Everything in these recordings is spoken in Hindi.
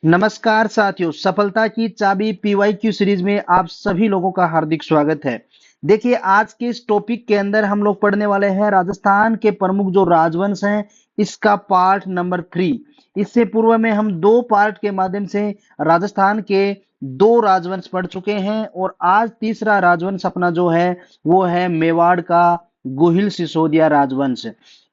नमस्कार साथियों, सफलता की चाबी पीवाईक्यू सीरीज में आप सभी लोगों का हार्दिक स्वागत है। देखिए, आज के इस टॉपिक के अंदर हम लोग पढ़ने वाले हैं राजस्थान के प्रमुख जो राजवंश हैं, इसका पार्ट नंबर 3। इससे पूर्व में हम दो पार्ट के माध्यम से राजस्थान के दो राजवंश पढ़ चुके हैं और आज तीसरा राजवंश अपना जो है वो है मेवाड़ का गोहिल सिसोदिया राजवंश।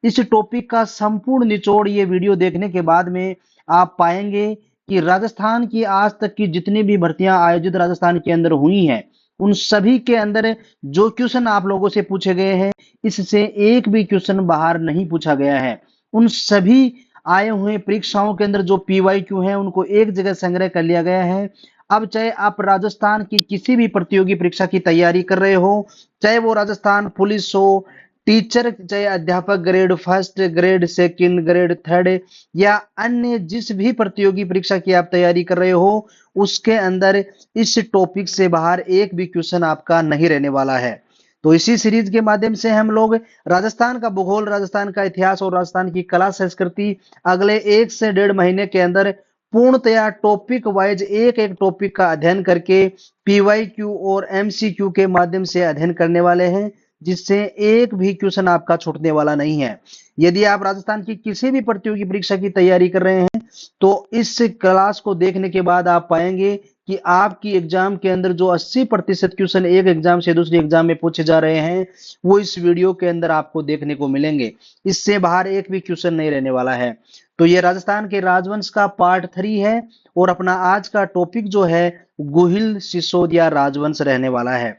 इस टॉपिक का संपूर्ण निचोड़ ये वीडियो देखने के बाद में आप पाएंगे कि राजस्थान की आज तक की जितनी भी भर्तियां आयोजित राजस्थान के अंदर हुई हैं, उन सभी के अंदर जो क्वेश्चन आप लोगों से पूछे गए हैं, इससे एक भी क्वेश्चन बाहर नहीं पूछा गया है। उन सभी आए हुए परीक्षाओं के अंदर जो पीवाईक्यू हैं, उनको एक जगह संग्रह कर लिया गया है। अब चाहे आप राजस्थान की किसी भी प्रतियोगी परीक्षा की तैयारी कर रहे हो, चाहे वो राजस्थान पुलिस हो, टीचर चाहे अध्यापक grade first, grade second, grade third या अन्य जिस भी प्रतियोगी परीक्षा की आप तैयारी कर रहे हो, उसके अंदर इस टॉपिक से बाहर एक भी क्वेश्चन आपका नहीं रहने वाला है। तो इसी सीरीज के माध्यम से हम लोग राजस्थान का भूगोल, राजस्थान का इतिहास और राजस्थान की कला संस्कृति अगले 1 से 1.5 महीने के अंदर पूर्णतया टॉपिक वाइज एक एक टॉपिक का अध्ययन करके पीवाईक्यू और एमसीक्यू के माध्यम से अध्ययन करने वाले हैं, जिससे एक भी क्वेश्चन आपका छूटने वाला नहीं है। यदि आप राजस्थान की किसी भी प्रतियोगी परीक्षा की तैयारी कर रहे हैं, तो इस क्लास को देखने के बाद आप पाएंगे कि आपकी एग्जाम के अंदर जो 80% क्वेश्चन एक एग्जाम से दूसरी एग्जाम में पूछे जा रहे हैं, वो इस वीडियो के अंदर आपको देखने को मिलेंगे। इससे बाहर एक भी क्वेश्चन नहीं रहने वाला है। तो ये राजस्थान के राजवंश का पार्ट 3 है और अपना आज का टॉपिक जो है गोहिल सिसोदिया राजवंश रहने वाला है।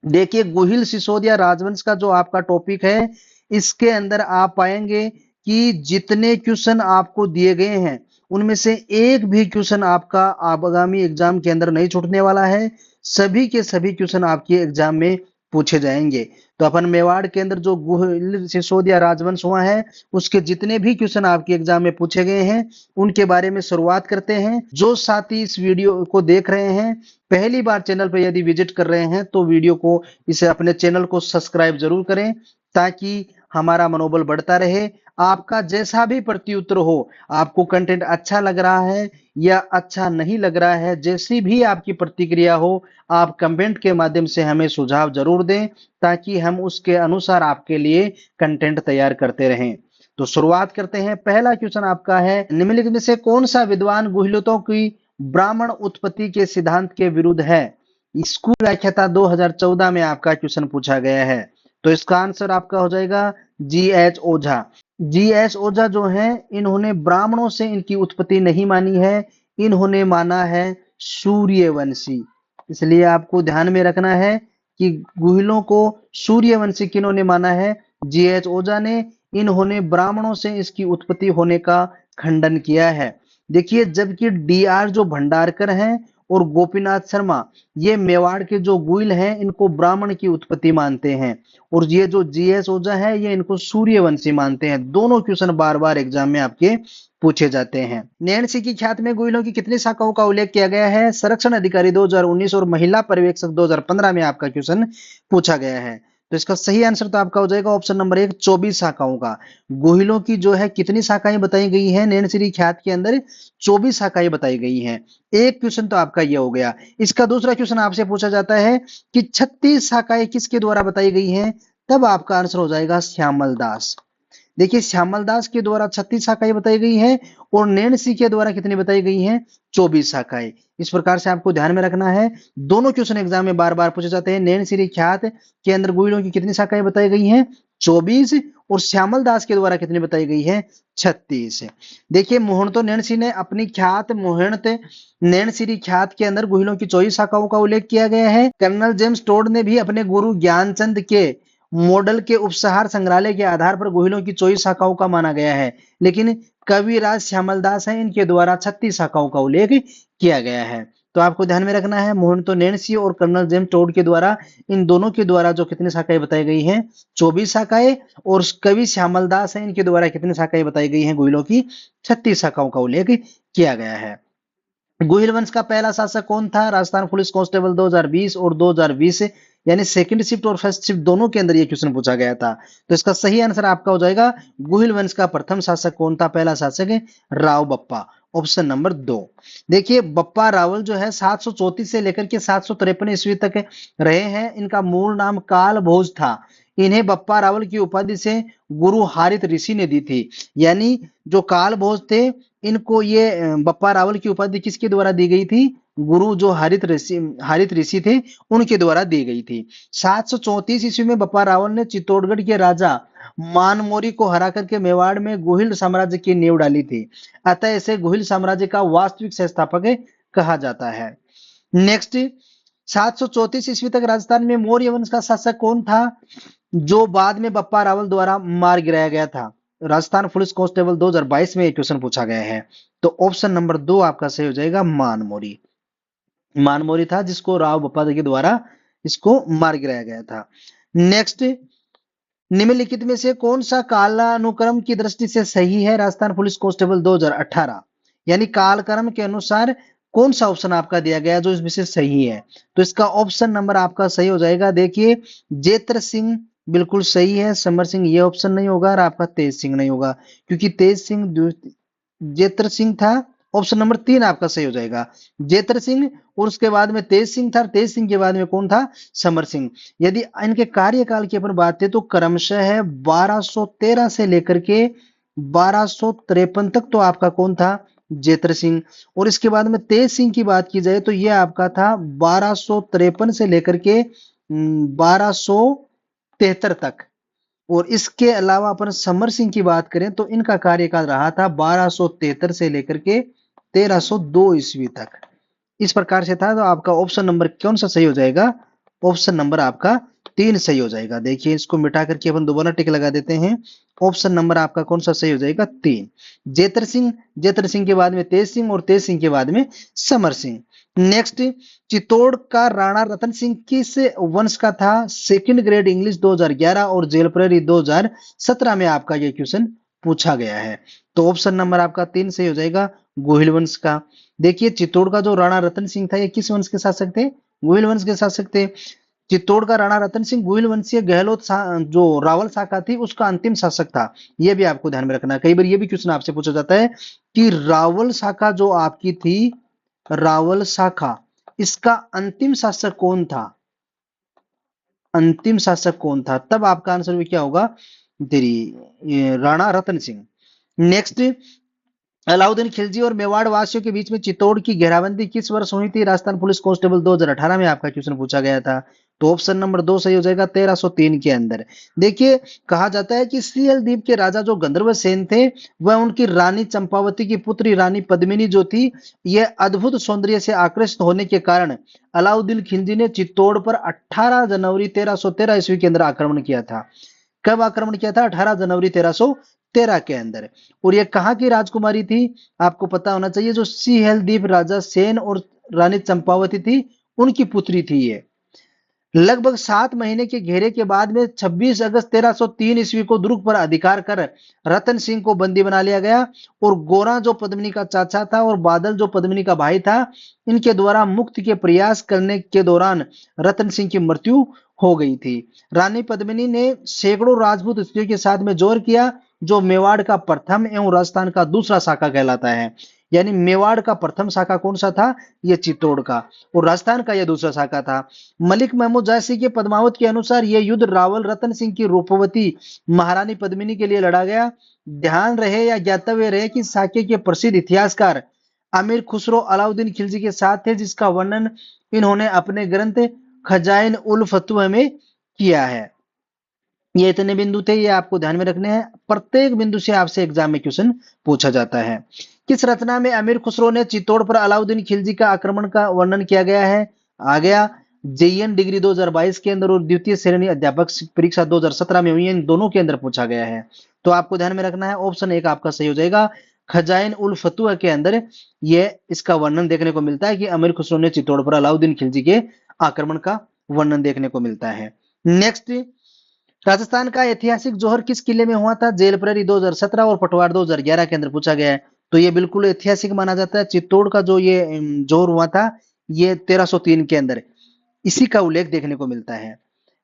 देखिए, गोहिल सिसोदिया राजवंश का जो आपका टॉपिक है, इसके अंदर आप पाएंगे कि जितने क्वेश्चन आपको दिए गए हैं, उनमें से एक भी क्वेश्चन आपका आगामी एग्जाम के अंदर नहीं छूटने वाला है। सभी के सभी क्वेश्चन आपके एग्जाम में पूछे जाएंगे। तो अपन मेवाड़ के अंदर जो गोहिल सिसोदिया राजवंश हुआ है, उसके जितने भी क्वेश्चन आपके एग्जाम में पूछे गए हैं, उनके बारे में शुरुआत करते हैं। जो साथी इस वीडियो को देख रहे हैं, पहली बार चैनल पर यदि विजिट कर रहे हैं, तो वीडियो को इसे अपने चैनल को सब्सक्राइब जरूर करें, ताकि हमारा मनोबल बढ़ता रहे। आपका जैसा भी प्रत्युत्तर हो, आपको कंटेंट अच्छा लग रहा है या अच्छा नहीं लग रहा है, जैसी भी आपकी प्रतिक्रिया हो, आप कमेंट के माध्यम से हमें सुझाव जरूर दें, ताकि हम उसके अनुसार आपके लिए कंटेंट तैयार करते रहें। तो शुरुआत करते हैं। पहला क्वेश्चन आपका है, निम्नलिखित में से कौन सा विद्वान गुहिलों की ब्राह्मण उत्पत्ति के सिद्धांत के विरुद्ध है? स्कूल व्याख्याता 2014 में आपका क्वेश्चन पूछा गया है। तो इसका आंसर आपका हो जाएगा जी.एच. ओझा। जी.एच. ओझा जो है, इन्होंने ब्राह्मणों से इनकी उत्पत्ति नहीं मानी है, इन्होंने माना है सूर्यवंशी। इसलिए आपको ध्यान में रखना है कि गुहिलों को सूर्यवंशी किन्होंने माना है? जी.एच. ओझा ने। इन्होंने ब्राह्मणों से इसकी उत्पत्ति होने का खंडन किया है। देखिए, जबकि डी.आर. जो भंडारकर हैं और गोपीनाथ शर्मा, ये मेवाड़ के जो गुइल हैं, इनको ब्राह्मण की उत्पत्ति मानते हैं, और ये जो जी.एच. ओझा है, ये इनको सूर्यवंशी मानते हैं। दोनों क्वेश्चन बार बार एग्जाम में आपके पूछे जाते हैं। नैणसी की ख्यात में गुइलों की कितनी शाखाओं का उल्लेख किया गया है? संरक्षण अधिकारी 2019 और महिला पर्यवेक्षक 2015 में आपका क्वेश्चन पूछा गया है। तो इसका सही आंसर तो आपका हो जाएगा ऑप्शन नंबर 1, 24 शाखाओं का। गुहिलों की जो है कितनी शाखाएं बताई गई हैं नैनसिरी ख्यात के अंदर? 24 शाखाएं बताई गई हैं। एक क्वेश्चन तो आपका ये हो गया। इसका दूसरा क्वेश्चन आपसे पूछा जाता है कि 36 शाखाएं किसके द्वारा बताई गई हैं? तब आपका आंसर हो जाएगा श्यामल दास। देखिए, श्यामल दास के द्वारा 36 शाखाएं बताई गई हैं और नैणसी के द्वारा कितनी बताई गई हैं? 24 शाखाएं। इस प्रकार से आपको ध्यान में रखना है। दोनों क्वेश्चन एग्जाम में बार बार पूछे जाते हैं। नैणसी ख्यात के अंदर गुइलों की कितनी शाखाएं बताई गई हैं? 24। और श्यामल दास के द्वारा कितनी बताई गई है? 36। देखिए, मोहनतो नैणसी ने अपनी ख्यात मोहनत नैणसी ख्यात के अंदर गुहिलों की 24 शाखाओं का उल्लेख किया गया है। कर्नल जेम्स टोड ने भी अपने गुरु ज्ञानचंद के मॉडल के उपसहार संग्रहालय के आधार पर गुहिलों की 24 शाखाओं का माना गया है, लेकिन कविराज श्यामल दास है, इनके द्वारा 36 शाखाओं का उल्लेख किया गया है। तो आपको ध्यान में रखना है, मोहनतो नैणसी और कर्नल जेम्स टोड के द्वारा, इन दोनों के द्वारा जो कितनी शाखाएं बताई गई हैं? 24 शाखाएं। और कवि श्यामल दास है, इनके द्वारा कितनी शाखाएं बताई गई हैं? गुहिलों की 36 शाखाओं का उल्लेख किया गया है। गोहिल वंश का पहला शासक कौन था? राजस्थान पुलिस कांस्टेबल 2020 और 2020, यानी सेकंड शिफ्ट और फर्स्ट शिफ्ट दोनों के अंदर यह क्वेश्चन पूछा गया था। तो इसका सही आंसर आपका हो जाएगा, गोहिल वंश का प्रथम शासक कौन था? पहला शासक है राव बप्पा। Option number 2। देखिए बप्पा रावल जो है 734 से लेकर के 753 ईस्वी तक रहे हैं। इनका मूल नाम काल भोज था। इन्हें बप्पा रावल की उपाधि से गुरु हारित ऋषि ने दी थी। यानी जो काल भोज थे, इनको ये बप्पा रावल की उपाधि किसके द्वारा दी गई थी? गुरु जो हारित ऋषि थे, उनके द्वारा दी गई थी। 734 ईस्वी में बप्पा रावल ने चित्तौड़गढ़ के राजा मानमोरी को हरा करके मेवाड़ में गुहिल साम्राज्य की नींव डाली थी। अतः इसे गुहिल साम्राज्य का वास्तविक संस्थापक कहा जाता है। नेक्स्ट, 734 ईस्वी तक राजस्थान में मौर्य वंश का शासक कौन था, जो बाद में बप्पा रावल द्वारा मार गिराया गया था? राजस्थान पुलिस कांस्टेबल 2022 में क्वेश्चन पूछा गया है। तो ऑप्शन नंबर 2 आपका सही हो जाएगा, मानमोरी। मानमोरी था जिसको राव बप्पा के द्वारा इसको मार गिराया गया था। नेक्स्ट, निम्नलिखित में से कौन सा कालानुक्रम की दृष्टि से सही है? राजस्थान पुलिस कांस्टेबल 2018, यानी कालक्रम के अनुसार कौन सा ऑप्शन आपका दिया गया जो इसमें से सही है? तो इसका ऑप्शन नंबर आपका सही हो जाएगा। देखिए जेत्र सिंह बिल्कुल सही है, समर सिंह ये ऑप्शन नहीं होगा और आपका तेज सिंह नहीं होगा, क्योंकि तेज सिंह जेत्र सिंह था। ऑप्शन नंबर 3 आपका सही हो जाएगा, जेत्र सिंह, और उसके बाद में तेज सिंह था, तेज सिंह के बाद में कौन था? समर सिंह। यदि इनके कार्यकाल की अपन बात करें तो क्रमशः है 1213 से लेकर के 1253 तक तो आपका कौन था? जेत्र सिंह। और इसके बाद में तेज सिंह की बात की जाए तो यह आपका था 1253 से लेकर के 1273 तक। और इसके अलावा अपन समर सिंह की बात करें तो इनका कार्यकाल रहा था 1273 से लेकर के 1302 ईस्वी तक। इस प्रकार से था। तो आपका ऑप्शन नंबर कौन सा सही हो जाएगा? ऑप्शन नंबर आपका 3 सही हो जाएगा। देखिए इसको मिटा करके अपन दोबारा टिक लगा देते हैं। ऑप्शन नंबर आपका कौन सा सही हो जाएगा? 3। जेतर सिंह, जेतर सिंह के बाद में तेज सिंह और तेज सिंह के बाद में समर सिंह। नेक्स्ट, चित्तौड़ का राणा रतन सिंह किस वंश का था? सेकंड ग्रेड इंग्लिश 2011 और जेल प्रहरी 2017 में आपका ये क्वेश्चन पूछा गया है। तो ऑप्शन नंबर आपका 3 सही हो जाएगा, गोहिल वंश का। देखिए चित्तौड़ का जो राणा रतन सिंह था ये किस वंश के शासक थे? गोहिल वंश के शासक थे। चित्तौड़ का राणा रतन सिंह गोहिल वंशीय गहलोत जो रावल शाखा थी उसका अंतिम शासक था। यह भी आपको ध्यान में रखना है। कई बार यह भी क्वेश्चन आपसे पूछा जाता है कि रावल शाखा जो आपकी थी, रावल शाखा, इसका अंतिम शासक कौन था? अंतिम शासक कौन था? तब आपका आंसर भी क्या होगा? राणा रतन सिंह। नेक्स्ट, अलाउद्दीन खिलजी और मेवाड़ वासियों के बीच में चित्तौड़ की घेराबंदी किस वर्ष हुई थी? राजस्थान पुलिस कांस्टेबल 2018 में आपका क्वेश्चन पूछा गया था। तो ऑप्शन नंबर 2 सही हो जाएगा, 1303 के अंदर। देखिए कहा जाता है कि सिंहल द्वीप के राजा जो गंधर्व सेन थे वह उनकी रानी चंपावती की पुत्री रानी पद्मिनी जो थी, यह अद्भुत सौंदर्य से आकृष्ट होने के कारण अलाउद्दीन खिलजी ने चित्तौड़ पर 18 जनवरी 1313 ईस्वी के अंदर आक्रमण किया था। कब आक्रमण किया था? 18 जनवरी 1313 के अंदर। और ये कहाँ की राजकुमारी थी? आपको पता होना चाहिए, जो सिंहल द्वीप राजा सेन और रानी चंपावती थी उनकी पुत्री थी ये। लगभग 7 महीने के घेरे के बाद में 26 अगस्त 1303 ईस्वी को दुर्ग पर अधिकार कर रतन सिंह को बंदी बना लिया गया। और गोरा जो पद्मिनी का चाचा था और बादल जो पद्मिनी का भाई था, इनके द्वारा मुक्ति के प्रयास करने के दौरान रतन सिंह की मृत्यु हो गई थी। रानी पद्मिनी ने सैकड़ों राजपूत स्त्रियों के साथ में जोर किया, जो मेवाड़ का प्रथम एवं राजस्थान का दूसरा शाखा कहलाता है। यानी मेवाड़ का प्रथम शाखा कौन सा था? यह चित्तौड़ का, और राजस्थान का यह दूसरा शाखा था। मलिक महमूद जायसी के पद्मावत के अनुसार यह युद्ध रावल रतन सिंह की रूपवती महारानी पद्मिनी के लिए लड़ा गया। ध्यान रहे या ज्ञातव्य रहे कि साके के प्रसिद्ध इतिहासकार अमीर खुसरो अलाउद्दीन खिलजी के साथ थे, जिसका वर्णन इन्होंने अपने ग्रंथ खजाइन उल फतुह में किया है। ये इतने बिंदु थे, ये आपको ध्यान में रखने हैं। प्रत्येक बिंदु से आपसे एग्जाम में क्वेश्चन पूछा जाता है। किस रचना में अमीर खुसरो ने चित्तौड़ पर अलाउद्दीन खिलजी का आक्रमण का वर्णन किया गया है? आ गया जेईएन डिग्री 2022 के अंदर और द्वितीय श्रेणी अध्यापक परीक्षा 2017 में हुई है, इन दोनों के अंदर पूछा गया है। तो आपको ध्यान में रखना है, ऑप्शन 1 आपका सही हो जाएगा। खजाइन उल फतुह के अंदर ये इसका वर्णन देखने को मिलता है कि अमीर खुसरो ने चित्तौड़ पर अलाउद्दीन खिलजी के आक्रमण का वर्णन देखने को मिलता है। नेक्स्ट, राजस्थान का ऐतिहासिक जोहर किस किले में हुआ था? जेल प्रहरी 2017 और पटवार 2011 के अंदर पूछा गया है। तो ये बिल्कुल ऐतिहासिक माना जाता है। चित्तौड़ का जो ये जोहर हुआ था ये 1303 के अंदर, इसी का उल्लेख देखने को मिलता है।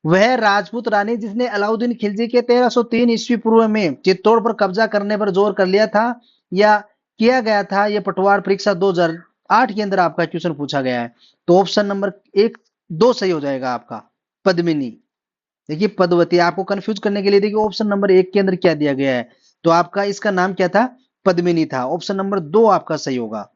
वह राजपूत रानी जिसने अलाउद्दीन खिलजी के 1303 ईस्वी पूर्व में चित्तौड़ पर कब्जा करने पर जोर कर लिया था, या किया गया था, ये पटवार परीक्षा 2008 के अंदर आपका क्वेश्चन पूछा गया है। तो ऑप्शन नंबर 1 2 सही हो जाएगा आपका, पद्मिनी। देखिए पद्मवती, आपको कंफ्यूज करने के लिए देखिए ऑप्शन नंबर 1 के अंदर क्या दिया गया है, तो आपका इसका नाम क्या था, पद्मिनी था। ऑप्शन नंबर 2 आपका सही होगा।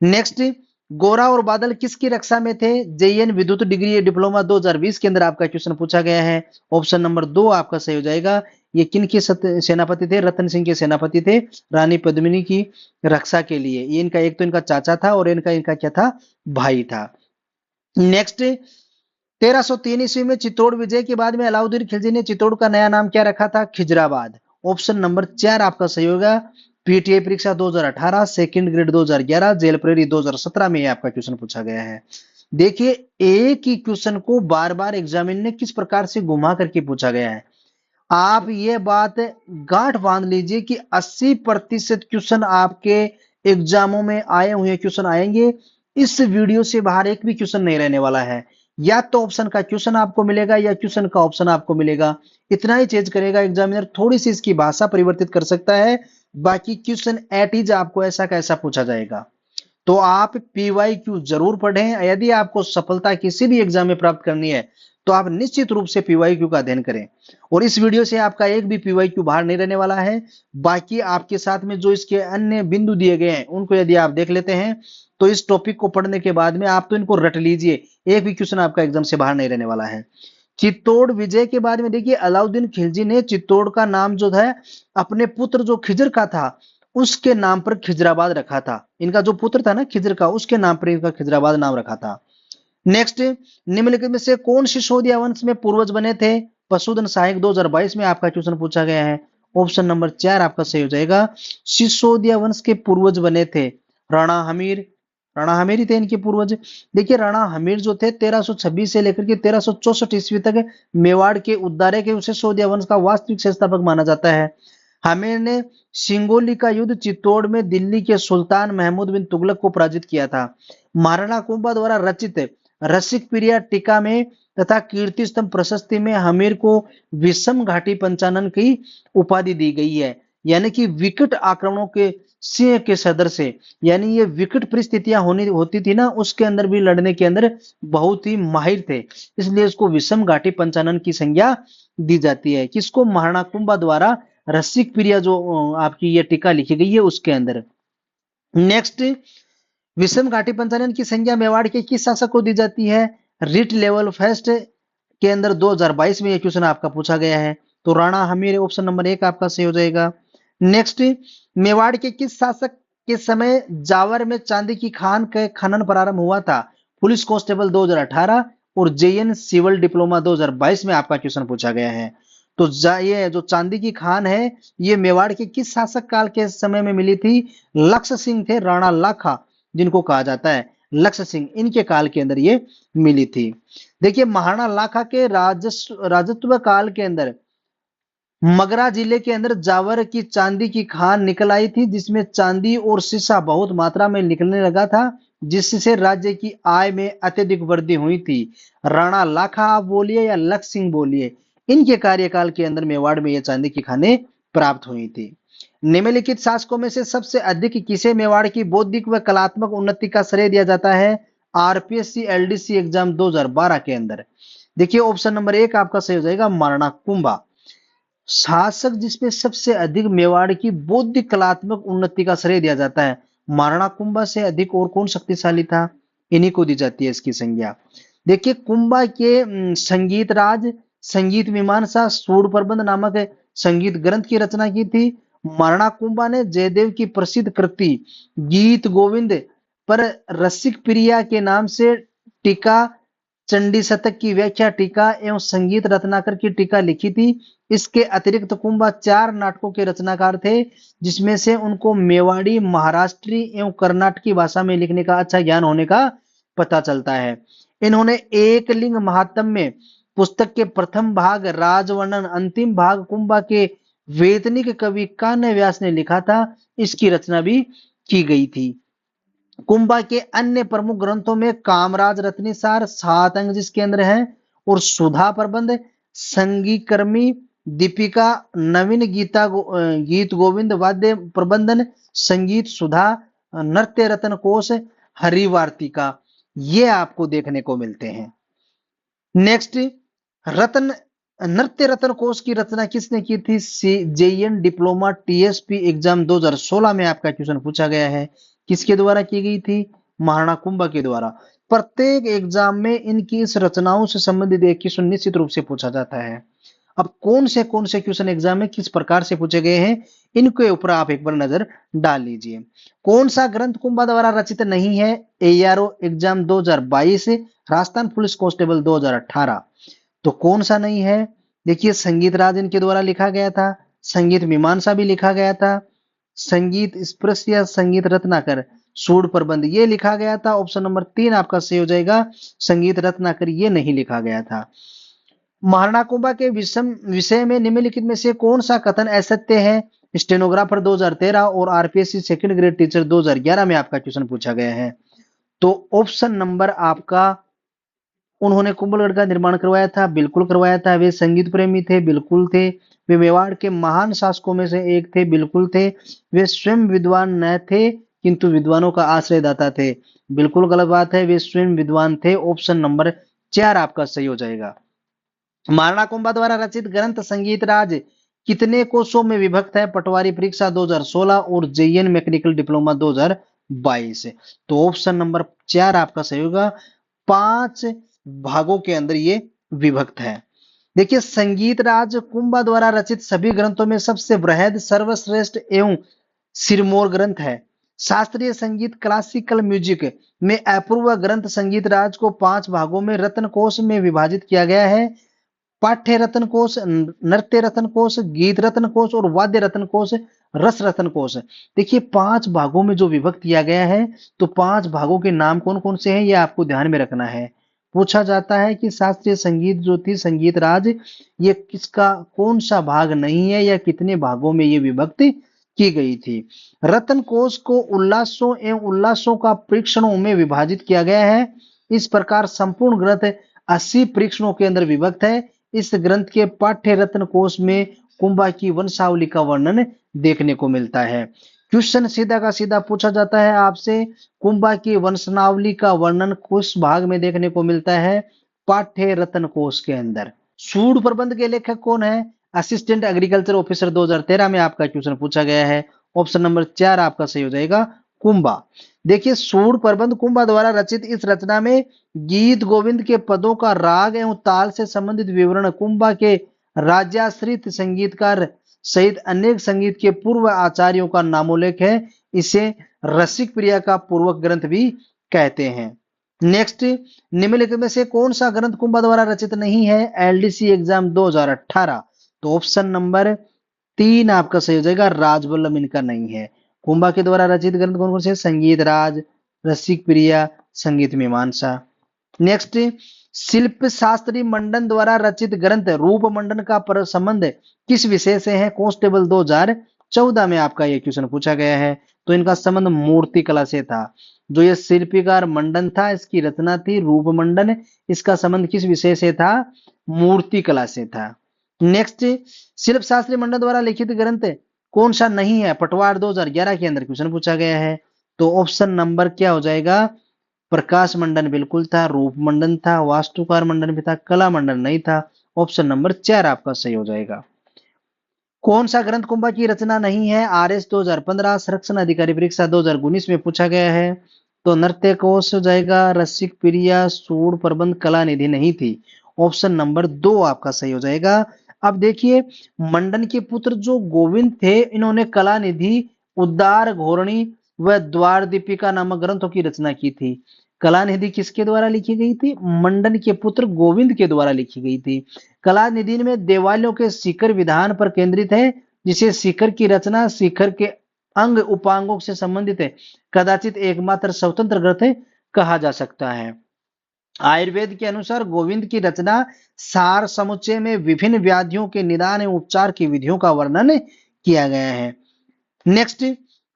नेक्स्ट, गोरा और बादल किसकी रक्षा में थे? जेईएन विद्युत डिग्री डिप्लोमा 2020 के अंदर आपका क्वेश्चन पूछा गया है। ऑप्शन नंबर 2 आपका सही हो जाएगा। ये किन के सेनापति थे? रतन सिंह के सेनापति थे, रानी पद्मिनी की रक्षा के लिए। ये इनका एक तो इनका चाचा था और इनका इनका क्या था, भाई था। नेक्स्ट, 1303 ईस्वी में चित्तौड़ विजय के बाद में अलाउद्दीन खिलजी ने चित्तौड़ का नया नाम क्या रखा था? खिजराबाद। ऑप्शन नंबर 4 आपका सही होगा। पीटीए परीक्षा 2018, सेकंड ग्रेड 2011, जेल प्रेरी 2017 में आपका क्वेश्चन पूछा गया है। देखिए एक ही क्वेश्चन को बार बार एग्जामिन ने किस प्रकार से घुमा करके पूछा गया है। आप ये बात गांठ बांध लीजिए कि 80% क्वेश्चन आपके एग्जामों में आए हुए क्वेश्चन आएंगे, इस वीडियो से बाहर एक भी क्वेश्चन नहीं रहने वाला है। या तो ऑप्शन का क्वेश्चन आपको मिलेगा या क्वेश्चन का ऑप्शन आपको मिलेगा, इतना ही चेंज करेगा एग्जामिनर, थोड़ी सी इसकी भाषा परिवर्तित कर सकता है, बाकी क्वेश्चन एट इज आपको ऐसा कैसा पूछा जाएगा। तो आप पीवाईक्यू जरूर पढ़ें। यदि आपको सफलता किसी भी एग्जाम में प्राप्त करनी है तो आप निश्चित रूप से पीवाईक्यू का अध्ययन करें। और इस वीडियो से आपका एक भी पीवाईक्यू बाहर नहीं रहने वाला है। बाकी आपके साथ में जो इसके अन्य बिंदु दिए गए हैं उनको यदि आप देख लेते हैं तो इस टॉपिक को पढ़ने के बाद में आप तो इनको रट लीजिए, एक भी क्वेश्चन आपका एग्जाम से बाहर नहीं रहने वाला है। चित्तौड़ विजय के बाद में देखिए अलाउद्दीन खिलजी ने चित्तौड़ का नाम जो है अपने पुत्र जो खिजर का था उसके नाम पर खिजराबाद रखा था। इनका जो पुत्र था ना खिजर का, उसके नाम पर इनका खिजराबाद नाम रखा था। नेक्स्ट, निम्नलिखित में से कौन सिसोदिया वंश में पूर्वज बने थे? पशुधन सहायक 2022 में आपका क्वेश्चन पूछा गया है। ऑप्शन नंबर 4 आपका सही हो जाएगा। सिसोदिया वंश के पूर्वज बने थे राणा हमीर। राणा हमीर ही थे इनके पूर्वज। देखिए राणा हमीर जो थे 1326 से लेकर के 1364 ईस्वी तक मेवाड़ के उद्दारे के सिसोदिया वंश का वास्तविक संस्थापक माना जाता है। हमीर ने सिंगोली का युद्ध चित्तौड़ में दिल्ली के सुल्तान महमूद बिन तुगलक को पराजित किया था। महाराणा कुंभा द्वारा रचित रसिक प्रिया टीका में तथा कीर्ति स्तंभ प्रशस्ति में हमीर को विषम घाटी पंचानन की उपाधि दी गई है, यानी कि विकट आक्रमणों के सिंह के सदर से, यानी ये विकट परिस्थितियां होती थी ना, उसके अंदर भी लड़ने के अंदर बहुत ही माहिर थे, इसलिए इसको विषम घाटी पंचानन की संज्ञा दी जाती है। किसको? महाराणा कुंभा द्वारा रसिक प्रिया जो आपकी ये टीका लिखी गई है उसके अंदर। नेक्स्ट, विषम घाटी पंचानन की संज्ञा मेवाड़ के किस शासक को दी जाती है? रिट लेवल फेस्ट के अंदर 2022 में यह क्वेश्चन आपका पूछा गया है। तो राणा हमीर ऑप्शन नंबर 1 आपका सही हो जाएगा। नेक्स्ट, मेवाड़ के किस शासक के समय जावर में चांदी की खान का खनन प्रारंभ हुआ था? पुलिस कांस्टेबल 2018 और जेएन सिविल डिप्लोमा 2022 में आपका क्वेश्चन पूछा गया है। तो ये जो चांदी की खान है ये मेवाड़ के किस शासक काल के समय में मिली थी? लक्ष्य सिंह थे, राणा लाखा जिनको कहा जाता है लक्ष्य सिंह, इनके काल के अंदर ये मिली थी। देखिए महाराणा लाखा के राजत्व काल के अंदर मगरा जिले के अंदर जावर की चांदी की खान निकल आई थी, जिसमें चांदी और शीशा बहुत मात्रा में निकलने लगा था, जिससे राज्य की आय में अत्यधिक वृद्धि हुई थी। राणा लाखा आप बोलिए या लक्ष्य सिंह बोलिए, इनके कार्यकाल के अंदर मेवाड़ में ये चांदी की खानें प्राप्त हुई थी। निम्नलिखित शासकों में से सबसे अधिक किसे मेवाड़ की बौद्धिक व कलात्मक उन्नति का श्रेय दिया जाता है? आरपीएससी एलडीसी एग्जाम 2012 के अंदर। देखिए ऑप्शन नंबर 1 आपका सही हो जाएगा, महाराणा कुंभा। शासक जिसमें सबसे अधिक मेवाड़ की बौद्धिक कलात्मक उन्नति का श्रेय दिया जाता है, महाराणा कुंभा से अधिक और कौन शक्तिशाली था? इन्हीं को दी जाती है इसकी संज्ञा। देखिए कुंभा के संगीत राज, संगीत मीमांसा, सूर प्रबंध नामक संगीत ग्रंथ की रचना की थी। महाराणा कुंभा ने जयदेव की प्रसिद्ध कृति गीत गोविंद पर रसिक प्रिया के नाम से टीका, चंडी शतक की व्याख्या टीका एवं संगीत रत्नाकर की टीका लिखी थी। इसके अतिरिक्त कुंभा 4 नाटकों के रचनाकार थे, जिसमें से उनको मेवाड़ी, महाराष्ट्री एवं कर्नाटकी भाषा में लिखने का अच्छा ज्ञान होने का पता चलता है। इन्होंने एक लिंग महात्म्य पुस्तक के प्रथम भाग राजवर्णन, अंतिम भाग कुंभा के वेदनिक कवि कान्य व्यास ने लिखा था, इसकी रचना भी की गई थी। कुंभा के अन्य प्रमुख ग्रंथों में कामराज रत्नीसार 7 अंग जिसके अंदर है, और सुधा प्रबंध, संगीकर्मी, दीपिका, नवीन गीत गोविंद, वाद्य प्रबंधन, संगीत सुधा, नृत्य रत्न कोश, हरिवार्तिका, ये आपको देखने को मिलते हैं। नेक्स्ट, रत्न नृत्य रत्न कोश की रचना किसने की थी? जेईएन डिप्लोमा टीएसपी एग्जाम 2016 में आपका क्वेश्चन पूछा गया है। किसके द्वारा की गई थी? महाराणा कुंभा के द्वारा। प्रत्येक एग्जाम में इनकी इस रचनाओं से संबंधित एक क्वेश्चन निश्चित रूप से पूछा जाता है। अब कौन से क्वेश्चन एग्जाम में किस प्रकार से पूछे गए हैं, इनके ऊपर आप एक बार नजर डाल लीजिए। कौन सा ग्रंथ कुंभा द्वारा रचित नहीं है? ARO exam 2022, Rajasthan police constable 2018। तो कौन सा नहीं है? देखिए, संगीत राज इनके द्वारा लिखा गया था, संगीत मीमांसा भी लिखा गया था, संगीत स्पर्श या संगीत रत्नाकर, सूड प्रबंध ये लिखा गया था। ऑप्शन नंबर 3 आपका सही हो जाएगा, संगीत रत्नाकर ये नहीं लिखा गया था। महाराणा कुंभा के विषय में निम्नलिखित में से कौन सा कथन असत्य है? स्टेनोग्राफर 2013 और आरपीएससी सेकंड ग्रेड टीचर 2011 में आपका क्वेश्चन पूछा गया है। तो ऑप्शन नंबर आपका, उन्होंने कुंभलगढ़ का निर्माण करवाया था, बिल्कुल करवाया था। वे संगीत प्रेमी थे, बिल्कुल थे। वे मेवाड़ के महान शासकों में से एक थे, बिल्कुल थे। वे स्वयं विद्वान न थे किंतु विद्वानों का आश्रयदाता थे, बिल्कुल गलत बात है, वे स्वयं विद्वान थे। ऑप्शन नंबर 4 आपका सही हो जाएगा। महाराणा कुंभा द्वारा रचित ग्रंथ संगीत राज कितने कोषों में विभक्त है? पटवारी परीक्षा 2016 और जेईएन मैकेनिकल डिप्लोमा 2022। तो ऑप्शन नंबर 4 आपका सही होगा। 5 भागों के अंदर ये विभक्त है। देखिए, संगीत राज कुंभा द्वारा रचित सभी ग्रंथों में सबसे बृहद, सर्वश्रेष्ठ एवं सिरमौर ग्रंथ है। शास्त्रीय संगीत क्लासिकल म्यूजिक में अपूर्व ग्रंथ संगीत राज को 5 भागों में रत्न कोश में विभाजित किया गया है। पाठ्य रत्न कोश, नृत्य रत्न कोश, गीत रत्न कोश और वाद्य रत्न कोश, रस रत्न कोश। देखिए, 5 भागों में जो विभक्त किया गया है, तो 5 भागों के नाम कौन कौन से हैं ये आपको ध्यान में रखना है। पूछा जाता है कि शास्त्रीय संगीत जो थी संगीत राज, ये किसका कौन सा भाग नहीं है या कितने भागों में ये विभक्त की गई थी। रत्न कोश को उल्लासों एवं उल्लासों का परीक्षणों में विभाजित किया गया है। इस प्रकार संपूर्ण ग्रंथ 80 परीक्षणों के अंदर विभक्त है। इस ग्रंथ के पाठ्य रत्न कोश में कुंभा की वंशावली का वर्णन देखने को मिलता है। क्वेश्चन सीधा का सीधा पूछा जाता है आपसे, कुंभा की वंशावली का वर्णन किस भाग में देखने को मिलता है? पाठ्य रत्न कोश के अंदर। सूड प्रबंध के लेखक कौन है? असिस्टेंट एग्रीकल्चर ऑफिसर 2013 में आपका क्वेश्चन पूछा गया है। ऑप्शन नंबर 4 आपका सही हो जाएगा, कुंभा। देखिए, सूड प्रबंध कुंभा द्वारा रचित इस रचना में गीत गोविंद के पदों का राग एवं ताल से संबंधित विवरण, कुंभा के राज्याश्रित संगीतकार सहित अनेक संगीत के पूर्व आचार्यों का नामोल्लेख है। इसे रसिक प्रिया का पूर्वक ग्रंथ भी कहते हैं। नेक्स्ट, निम्नलिखित में से कौन सा ग्रंथ कुंभा द्वारा रचित नहीं है? LDC exam 2018। तो ऑप्शन नंबर 3 आपका सही हो जाएगा, राजवल्लभ इनका नहीं है। कुंभा के द्वारा रचित ग्रंथ कौन कौन से? संगीत राज, रसिक प्रिया, संगीत मीमांसा। नेक्स्ट, शिल्प शास्त्री मंडन द्वारा रचित ग्रंथ रूप मंडन का संबंध किस विषय से है? कांस्टेबल 2014 में आपका यह क्वेश्चन पूछा गया है। तो इनका संबंध मूर्ति कला से था। जो ये शिल्पीकार मंडन था, इसकी रचना थी रूप मंडन, इसका संबंध किस विषय से था? मूर्ति कला से था। नेक्स्ट, शिल्प शास्त्री मंडन द्वारा लिखित ग्रंथ कौन सा नहीं है? पटवार 2011 के अंदर क्वेश्चन पूछा गया है। तो ऑप्शन नंबर क्या हो जाएगा? प्रकाश मंडन बिल्कुल था, रूप मंडन था, वास्तुकार मंडन भी था, कला मंडन नहीं था। ऑप्शन नंबर 4 आपका सही हो जाएगा। कौन सा ग्रंथ कुंभा की रचना नहीं है? आरएस 2015, संरक्षण अधिकारी परीक्षा 2019 में पूछा गया है। तो नृत्य कोश हो जाएगा, रसिक प्रिया, सूड प्रबंध, कला निधि नहीं थी। ऑप्शन नंबर 2 आपका सही हो जाएगा। अब देखिए, मंडन के पुत्र जो गोविंद थे, इन्होंने कला निधि, उद्दार घोरणी व द्वार दीपिका नामक ग्रंथों की रचना की थी। कला निधि किसके द्वारा लिखी गई थी? मंडन के पुत्र गोविंद के द्वारा लिखी गई थी। कला निधि में देवालयों के शिखर विधान पर केंद्रित है, जिसे शिखर की रचना शिखर के अंग उपांगों से संबंधित है, कदाचित एकमात्र स्वतंत्र ग्रंथ कहा जा सकता है। आयुर्वेद के अनुसार गोविंद की रचना सार समुच्चय में विभिन्न व्याधियों के निदान एवं उपचार की विधियों का वर्णन किया गया है। नेक्स्ट,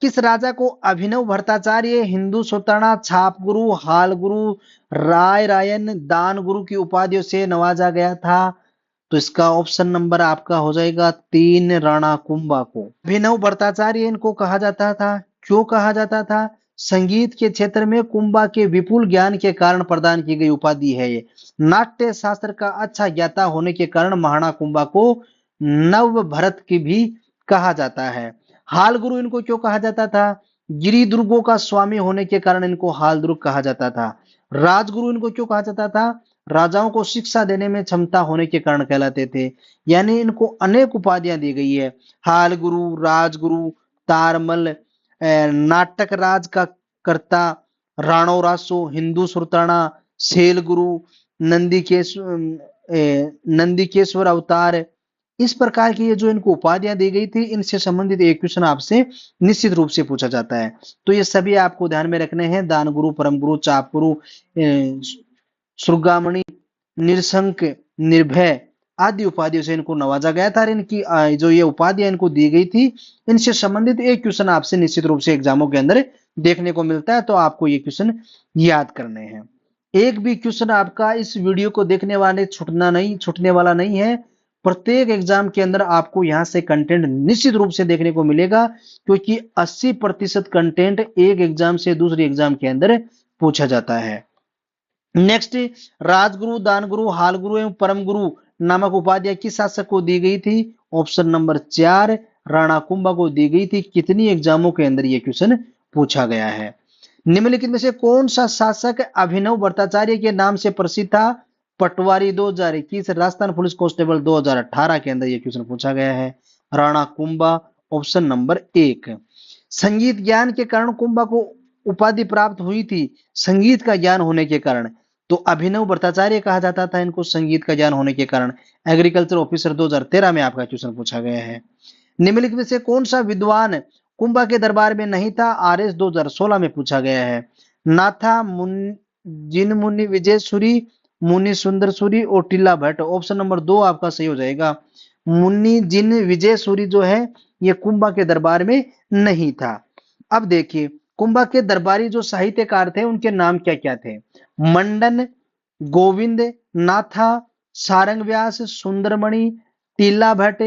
किस राजा को अभिनव भट्टाचार्य, हिंदू सुल्ताना, छाप गुरु, हाल गुरु, राय रायन, दान गुरु की उपाधियों से नवाजा गया था? तो इसका ऑप्शन नंबर आपका हो जाएगा 3 राणा कुंभा को। अभिनव भट्टाचार्य इनको कहा जाता था। क्यों कहा जाता था? संगीत के क्षेत्र में कुंभा के विपुल ज्ञान के कारण प्रदान की गई उपाधि है ये। नाट्य शास्त्र का अच्छा ज्ञाता होने के कारण महाराणा कुंभा को नव भरत की भी कहा जाता है। हाल गुरु इनको क्यों कहा जाता था? गिरी दुर्गों का स्वामी होने के कारण इनको हाल दुर्ग कहा जाता था। राजगुरु इनको क्यों कहा जाता था? राजाओं को शिक्षा देने में क्षमता होने के कारण कहलाते थे। यानी इनको अनेक उपाधियां दी गई है। हाल गुरु, राजगुरु, तारमल, नाटक राज का कर्ता, राणो रासो, हिंदू सुरताना, सेल गुरु, नंदीकेश्वर अवतार, इस प्रकार की ये जो इनको उपाधियां दी गई थी, इनसे संबंधित एक क्वेश्चन आपसे निश्चित रूप से पूछा जाता है। तो ये सभी आपको ध्यान में रखने हैं। दान गुरु, परम गुरु, चाप गुरु, सुरगामणि, निरशंक, निर्भय आदि उपाधियों से इनको नवाजा गया था। इनकी जो ये उपाधियां इनको दी गई थी, इनसे संबंधित एक क्वेश्चन आपसे निश्चित रूप से एग्जामों के अंदर देखने को मिलता है। तो आपको ये क्वेश्चन याद करने हैं। एक भी क्वेश्चन आपका इस वीडियो को देखने वाले छूटने वाला नहीं है। प्रत्येक एग्जाम के अंदर आपको यहां से कंटेंट निश्चित रूप से देखने को मिलेगा, क्योंकि 80% कंटेंट एक एग्जाम से दूसरे एग्जाम के अंदर पूछा जाता है। नेक्स्ट, राजगुरु, दानगुरु, हालगुरु एवं परम गुरु नामक उपाधियां किस शासक को दी गई थी? ऑप्शन नंबर 4 राणा कुंभा को दी गई थी। कितनी एग्जामों के अंदर यह क्वेश्चन पूछा गया है? निम्नलिखित में से कौन सा शासक अभिनव भट्टाचार्य के नाम से प्रसिद्ध था? पटवारी 2021, राजस्थान पुलिस कांस्टेबल 2018 के अंदर यह क्वेश्चन पूछा गया है। Rana Kumbha, option number 1। संगीत ज्ञान के कारण कुंभा को उपाधि प्राप्त हुई थी, संगीत का ज्ञान होने के कारण। तो अभिनव भट्टाचार्य कहा जाता था इनको संगीत का ज्ञान होने के कारण। एग्रीकल्चर ऑफिसर 2013 में आपका क्वेश्चन पूछा गया है। निम्नलिखित में से कौन सा विद्वान कुंभा के दरबार में नहीं था? आरएस 2016 में पूछा गया है। नाथा जिन मुनि विजय सूरी, मुनि सुंदर सूरी और टिल्ला भट्ट। ऑप्शन नंबर 2 आपका सही हो जाएगा। मुनि जिन विजय सूरी जो है ये कुंभा के दरबार में नहीं था। अब देखिए, कुंभा के दरबारी जो साहित्यकार थे उनके नाम क्या क्या थे? मंडन, गोविंद, नाथा, सारंग व्यास, सुंदरमणि, टीला भट्ट।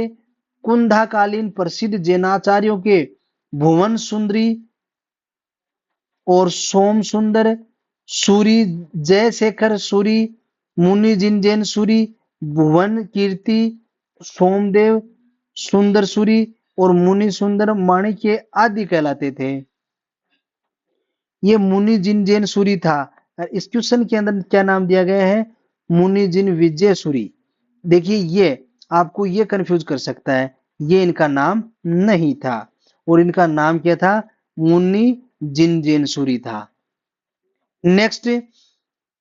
कुंधाकालीन प्रसिद्ध जैनाचार्यों के भुवन सुंदरी और सोम सुंदर सूरी, जयशेखर सूरी, मुनि जिनजैन सूरी, भुवन कीर्ति, सोमदेव, सुंदर सूरी और मुनि सुंदर माणिक्य आदि कहलाते थे। ये मुनि जिनजैन सूरी था। इस क्वेश्चन के अंदर क्या नाम दिया गया है? मुनि जिन विजय सूरी। देखिए, ये आपको ये कंफ्यूज कर सकता है, ये इनका नाम नहीं था और इनका नाम क्या था? मुनि जिनजैन सूरी था। नेक्स्ट,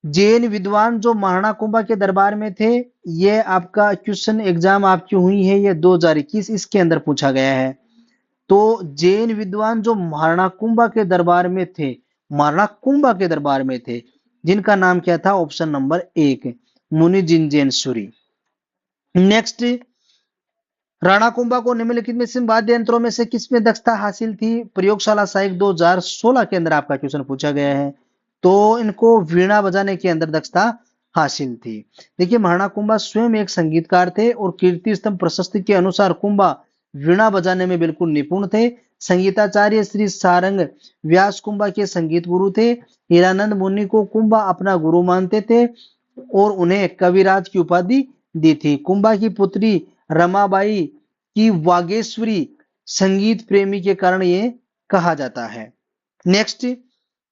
जैन विद्वान जो महाराणा कुंभा के दरबार में थे, ये आपका क्वेश्चन एग्जाम आपकी हुई है ये 2021, इसके अंदर पूछा गया है। तो जैन विद्वान जो महाराणा कुंभा के दरबार में थे, महाराणा कुंभा के दरबार में थे, जिनका नाम क्या था? ऑप्शन नंबर 1 मुनि जिनजैन सूरी। नेक्स्ट, राणा कुंभा को निम्नलिखित में से वाद्य यंत्रों में से किसमें दक्षता हासिल थी? प्रयोगशाला सहायक 2016 के अंदर आपका क्वेश्चन पूछा गया है। तो इनको वीणा बजाने के अंदर दक्षता हासिल थी। देखिए, महाराणा कुंभा स्वयं एक संगीतकार थे और कीर्ति स्तंभ प्रशस्ति के अनुसार कुंभा वीणा बजाने में बिल्कुल निपुण थे। संगीताचार्य श्री सारंग व्यास कुंभा के संगीत गुरु थे। हीरानंद मुनि को कुंभा अपना गुरु मानते थे और उन्हें कविराज की उपाधि दी थी। कुंभा की पुत्री रमाबाई की वागेश्वरी संगीत प्रेमी के कारण ये कहा जाता है। नेक्स्ट,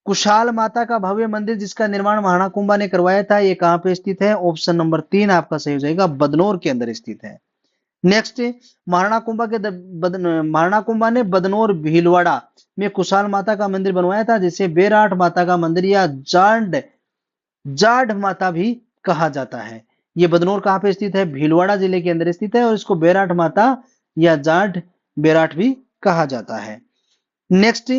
कुशाल माता का भव्य मंदिर जिसका निर्माण महाराणा कुंभा ने करवाया था, ये कहां पे स्थित है? ऑप्शन नंबर 3 आपका सही हो जाएगा, बदनौर के अंदर स्थित है। नेक्स्ट, महाराणा कुंभा ने बदनौर भीलवाड़ा में कुशाल माता का मंदिर बनवाया था, जिसे बेराठ माता का मंदिर या जाढ़ माता भी कहा जाता है। ये बदनौर कहां पे स्थित है? भीलवाड़ा जिले के अंदर स्थित है और इसको बेराठ माता या जाढ़ बेराठ भी कहा जाता है। नेक्स्ट,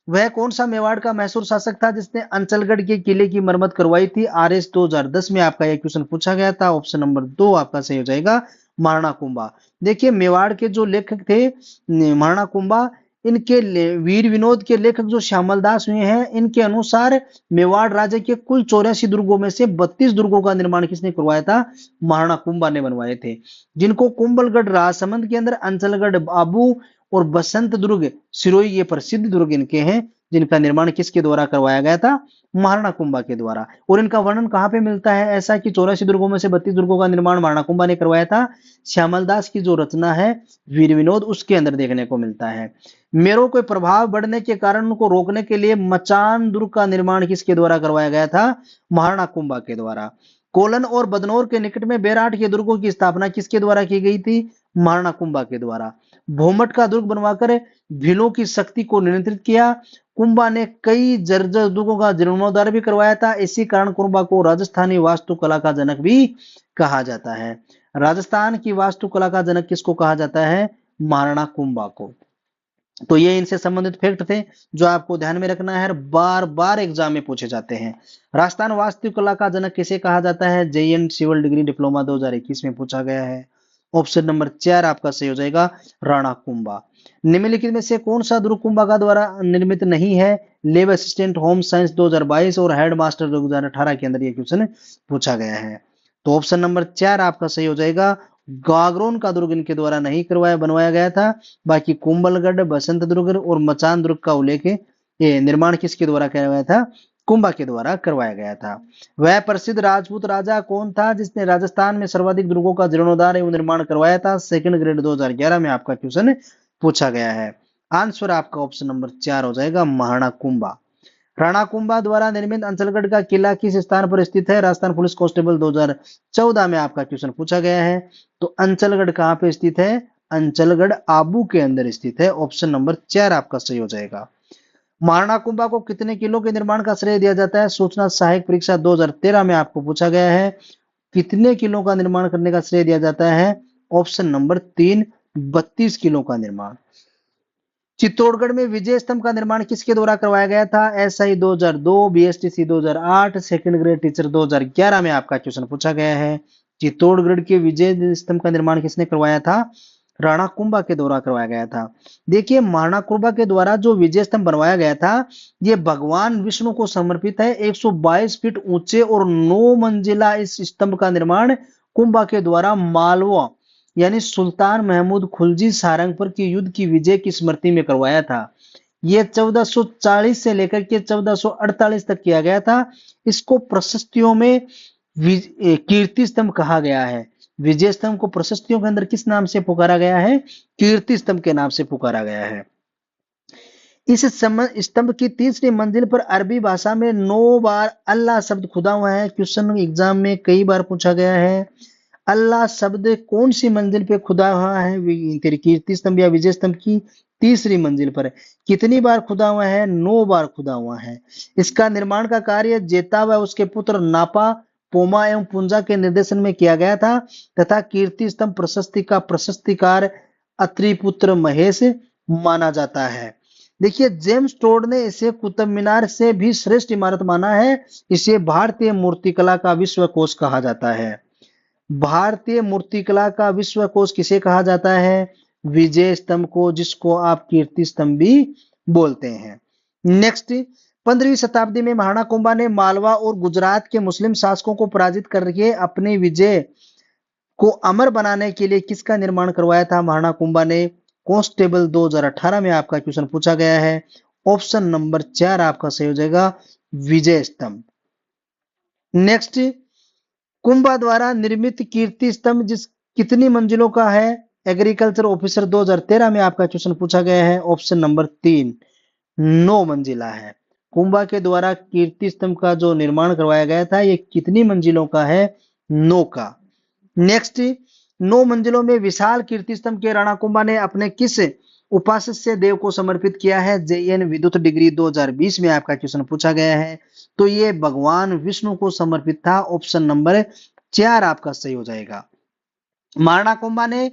वह कौन सा मेवाड़ का मैसूर शासक था जिसने अंचलगढ़ के किले की मरम्मत करवाई थी? आरएस 2010 में आपका यह क्वेश्चन पूछा गया था। ऑप्शन नंबर 2 आपका सही हो जाएगा, महाराणा कुंभा। देखिए, मेवाड़ के जो लेखक थे महाराणा कुंभा, इनके वीर विनोद के लेखक जो श्यामल दास हुए हैं, इनके अनुसार मेवाड़ राज्य के कुल 84 दुर्गों में से 32 दुर्गों का निर्माण किसने करवाया था? महाराणा कुंभा ने बनवाए थे, जिनको कुंभलगढ़ राजसमंद के अंदर, अंचलगढ़ आबू और बसंत दुर्ग सिरोही, ये प्रसिद्ध दुर्ग इनके हैं, जिनका निर्माण किसके द्वारा करवाया गया था? महाराणा कुंभा के द्वारा। और इनका वर्णन कहाँ पे मिलता है ऐसा कि 84 दुर्गों में से 32 दुर्गों का निर्माण महाराणा कुंभा ने करवाया था? श्यामल दास की जो रचना है वीर विनोद, उसके अंदर देखने को मिलता है। मेरों के प्रभाव बढ़ने के कारण उनको रोकने के लिए मचान दुर्ग का निर्माण किसके द्वारा करवाया गया था? महाराणा कुंभा के द्वारा। कोलन और बदनौर के निकट में बेराट के दुर्गों की स्थापना किसके द्वारा की गई थी? महाराणा कुंभा के द्वारा। भोमट का दुर्ग बनवाकर भीलों की शक्ति को नियंत्रित किया। कुंभा ने कई जर्जर दुर्गों का जीर्णोद्धार भी करवाया था। इसी कारण कुंभा को राजस्थानी वास्तुकला का जनक भी कहा जाता है। राजस्थान की वास्तुकला का जनक किसको कहा जाता है? महाराणा कुंभा को। तो ये इनसे संबंधित फैक्ट थे जो आपको ध्यान में रखना है, बार बार एग्जाम में पूछे जाते हैं। राजस्थान वास्तुकला का जनक किसे कहा जाता है? JN सिविल डिग्री डिप्लोमा 2021 में पूछा गया है। ऑप्शन नंबर 4 आपका सही हो जाएगा, राणा कुंभा। निम्नलिखित में से कौन सा दुर्ग कुंभा का द्वारा निर्मित नहीं है? लेब असिस्टेंट होम साइंस 2022 और हेड मास्टर 2018 के अंदर ये क्वेश्चन पूछा गया है। तो ऑप्शन नंबर 4 आपका सही हो जाएगा। गागरोन का दुर्ग इनके द्वारा नहीं बनवाया गया था। बाकी कुंभलगढ़, बसंत दुर्ग और मचान दुर्ग का उल्लेख, ये निर्माण किसके द्वारा करवाया था? कुंभा के द्वारा करवाया गया था। वह प्रसिद्ध राजपूत राजा कौन था जिसने राजस्थान में सर्वाधिक दुर्गों का जीर्णोद्धार एवं निर्माण करवाया था? सेकंड ग्रेड 2011 में आपका क्वेश्चन पूछा गया है। आंसर आपका ऑप्शन नंबर 4 हो जाएगा, महाराणा कुंभा। राणा कुंभा द्वारा निर्मित अंचलगढ़ का किला किस स्थान पर स्थित है? राजस्थान पुलिस कांस्टेबल 2014 में आपका क्वेश्चन पूछा गया है। तो अंचलगढ़ कहाँ पे स्थित है? अंचलगढ़ आबू के अंदर स्थित है। ऑप्शन नंबर 4 आपका सही हो जाएगा। महाराणा कुंभा को कितने किलों के निर्माण का श्रेय दिया जाता है? सूचना सहायक परीक्षा 2013 में आपको पूछा गया है। कितने किलो का निर्माण करने का श्रेय दिया जाता है? ऑप्शन नंबर 3, 32 किलो का निर्माण। चित्तौड़गढ़ में विजय स्तंभ का निर्माण किसके द्वारा करवाया गया था? SI 2002, BSTC 2008, second grade teacher 2011 में आपका क्वेश्चन पूछा गया है। चित्तौड़गढ़ के विजय स्तंभ का निर्माण किसने करवाया था? राणा कुंभा के द्वारा करवाया गया था। देखिए, महाराणा कुंभा के द्वारा जो विजय स्तंभ बनवाया गया था, ये भगवान विष्णु को समर्पित है। 122 फीट ऊंचे और 9 मंजिला इस स्तंभ का निर्माण कुंभा के द्वारा मालवा यानी सुल्तान महमूद खुलजी सारंगपुर के युद्ध की विजय की स्मृति में करवाया था। यह 1440 से लेकर के 1448 तक किया गया था। इसको प्रशस्तियों में कीर्ति स्तंभ कहा गया है। विजय स्तंभ को प्रशस्तियों के अंदर किस नाम से पुकारा गया है? कीर्ति स्तंभ के नाम से पुकारा गया है। इस स्तंभ की तीसरी मंजिल पर अरबी भाषा में 9 बार अल्लाह शब्द खुदा हुआ है। क्वेश्चन एग्जाम में कई बार पूछा गया है। अल्लाह शब्द कौन सी मंजिल पे खुदा हुआ है? तेरी कीर्ति स्तंभ या विजय स्तंभ की तीसरी मंजिल पर। कितनी बार खुदा हुआ है? 9 बार खुदा हुआ है। इसका निर्माण का कार्य जेता व उसके पुत्र नापा, पोमा एवं पुंजा के निर्देशन में किया गया था तथा कीर्ति स्तंभ प्रशस्ति का प्रशस्तिकार अत्रि पुत्र महेश माना जाता है। देखिए, जेम्स टोड ने इसे कुतुब मीनार से भी श्रेष्ठ इमारत माना है। इसे भारतीय मूर्तिकला का विश्व कोश कहा जाता है। भारतीय मूर्तिकला का विश्व कोश किसे कहा जाता है? विजय स्तंभ को, जिसको आप कीर्ति स्तंभ भी बोलते हैं। नेक्स्ट, 15वीं शताब्दी में महाराणा कुंभा ने मालवा और गुजरात के मुस्लिम शासकों को पराजित करके अपने विजय को अमर बनाने के लिए किसका निर्माण करवाया था? महाराणा कुंभा ने कांस्टेबल 2018 में आपका क्वेश्चन पूछा गया है। ऑप्शन नंबर 4 आपका सही हो जाएगा, विजय स्तंभ। नेक्स्ट, कुंभा द्वारा निर्मित कीर्ति स्तंभ कितनी मंजिलों का है? एग्रीकल्चर ऑफिसर 2013 में आपका क्वेश्चन पूछा गया है। ऑप्शन नंबर 3, 9 मंजिला है। कुंभा के द्वारा कीर्ति स्तंभ का जो निर्माण करवाया गया था, ये कितनी मंजिलों का है? 9 का। नेक्स्ट, 9 मंजिलों में विशाल कीर्ति स्तंभ के राणा कुंभा ने अपने किस उपास्य देव को समर्पित किया है? JN विद्युत डिग्री 2020 में आपका क्वेश्चन पूछा गया है। तो ये भगवान विष्णु को समर्पित था। ऑप्शन नंबर 4 आपका सही हो जाएगा। महाराणा कुंभा ने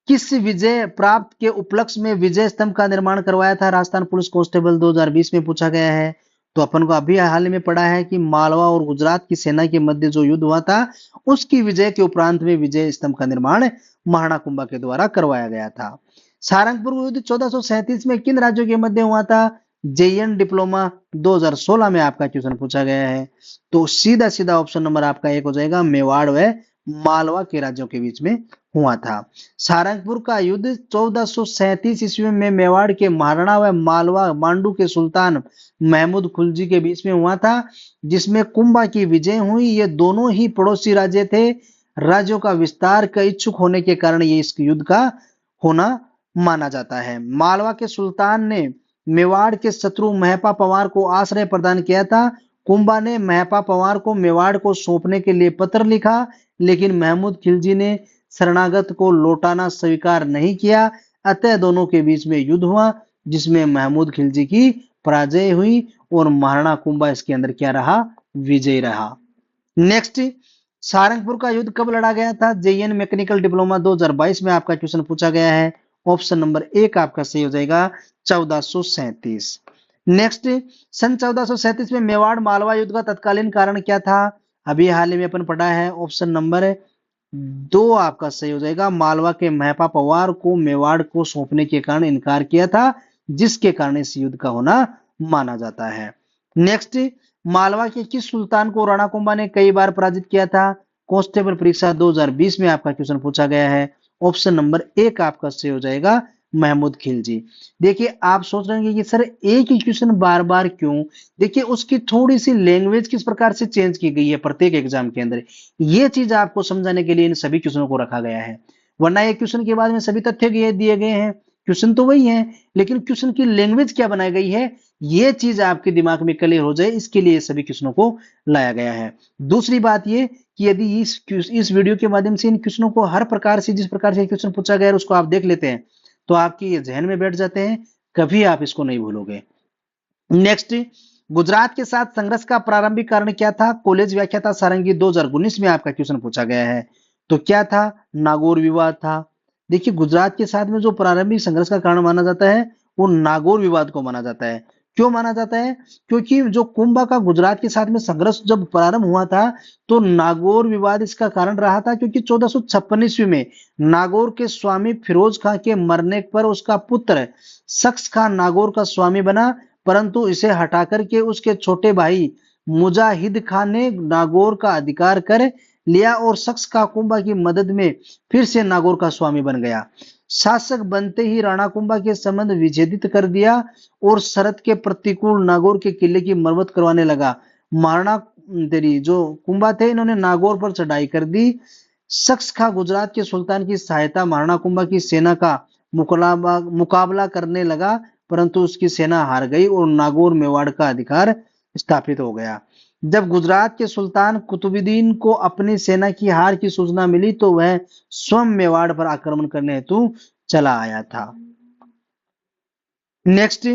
किस विजय प्राप्त के उपलक्ष्य में विजय स्तंभ का निर्माण करवाया था? राजस्थान पुलिस कांस्टेबल 2020 में पूछा गया है। तो अपन को अभी हाल में पढ़ा है कि मालवा और गुजरात की सेना के मध्य जो युद्ध हुआ था, उसकी विजय के उपरांत में विजय स्तंभ का निर्माण महाराणा कुंभा के द्वारा करवाया गया था। सारंगपुर युद्ध 1437 में किन राज्यों के मध्य हुआ था? जेएन डिप्लोमा 2016 में आपका क्वेश्चन पूछा गया है। तो सीधा सीधा ऑप्शन नंबर आपका एक हो जाएगा, मेवाड़ व मालवा के राज्यों के बीच में हुआ था। सारंगपुर का युद्ध 1437 ईस्वी में मेवाड़ के महाराणा व मालवा मांडू के सुल्तान महमूद खुलजी के बीच में हुआ था, जिसमें कुंभा की विजय हुई। ये दोनों ही पड़ोसी राज्य थे। राज्यों का विस्तार का इच्छुक होने के कारण ये इस युद्ध का होना माना जाता है। मालवा के सुल्तान ने मेवाड़ के शत्रु महपा पवार को आश्रय प्रदान किया था। कुंभा ने महपा पवार को मेवाड़ को सौंपने के लिए पत्र लिखा, लेकिन महमूद खिलजी ने शरणागत को लौटाना स्वीकार नहीं किया। अतः दोनों के बीच में युद्ध हुआ, जिसमें महमूद खिलजी की पराजय हुई और महाराणा कुंभा इसके अंदर क्या रहा? विजयी रहा। नेक्स्ट, सारंगपुर का युद्ध कब लड़ा गया था? जेएन मैकेनिकल डिप्लोमा 2022 में आपका क्वेश्चन पूछा गया है। ऑप्शन नंबर एक आपका सही हो जाएगा, 1437। नेक्स्ट, सन 1437 में मेवाड़ मालवा युद्ध का तत्कालीन कारण क्या था? अभी हाल ही में अपन पढ़ा है। ऑप्शन नंबर दो आपका सही हो जाएगा, मालवा के महपा पवार को मेवाड़ को सौंपने के कारण इनकार किया था, जिसके कारण इस युद्ध का होना माना जाता है। नेक्स्ट, मालवा के किस सुल्तान को राणा कुंभा ने कई बार पराजित किया था? कांस्टेबल परीक्षा 2020 में आपका क्वेश्चन पूछा गया है। ऑप्शन नंबर एक आपका सही हो जाएगा, महमूद खिलजी। देखिए, आप सोच रहे हैं कि सर एक ही क्वेश्चन बार बार क्यों? देखिए, उसकी थोड़ी सी लैंग्वेज किस प्रकार से चेंज की गई है प्रत्येक एग्जाम के अंदर, ये चीज आपको समझाने के लिए इन सभी क्वेश्चनों को रखा गया है। वरना ये क्वेश्चन के बाद में सभी तथ्य दिए गए हैं, क्वेश्चन तो वही है, लेकिन क्वेश्चन की लैंग्वेज क्या बनाई गई है, ये चीज आपके दिमाग में क्लियर हो जाए, इसके लिए सभी क्वेश्चनों को लाया गया है। दूसरी बात ये कि यदि इस वीडियो के माध्यम से इन क्वेश्चनों को हर प्रकार से, जिस प्रकार से क्वेश्चन पूछा गया है उसको आप देख लेते हैं, तो आपके ये जहन में बैठ जाते हैं, कभी आप इसको नहीं भूलोगे। नेक्स्ट, गुजरात के साथ संघर्ष का प्रारंभिक कारण क्या था? कॉलेज व्याख्याता सारंगी 2019 में आपका क्वेश्चन पूछा गया है। तो क्या था? नागौर विवाद था। देखिए, गुजरात के साथ में जो प्रारंभिक संघर्ष का कारण माना जाता है वो नागौर विवाद को माना जाता है। क्यों माना जाता है? क्योंकि जो कुंभा का गुजरात के साथ में संघर्ष जब प्रारंभ हुआ था तो नागौर विवाद इसका कारण रहा था, क्योंकि 1456 ईस्वी में नागौर के स्वामी फिरोज खां के मरने पर उसका पुत्र शख्स खां नागौर का स्वामी बना, परंतु इसे हटाकर के उसके छोटे भाई मुजाहिद खान ने नागौर का अधिकार कर लिया और शख्स का कुंभा की मदद में फिर से नागौर का स्वामी बन गया। शासक बनते ही राणा कुंभा के संबंध विच्छेदित कर दिया और शरत के प्रतिकूल नागौर के किले की मरम्मत करवाने लगा। महाराणा तेरी जो कुंभा थे, इन्होंने नागौर पर चढ़ाई कर दी। शख्स खां गुजरात के सुल्तान की सहायता महाराणा कुंभा की सेना का मुकाबला करने लगा, परंतु उसकी सेना हार गई और नागौर मेवाड़ का अधिकार स्थापित हो गया। जब गुजरात के सुल्तान कुतुबुद्दीन को अपनी सेना की हार की सूचना मिली तो वह स्वयं मेवाड़ पर आक्रमण करने हेतु चला आया था। नेक्स्ट,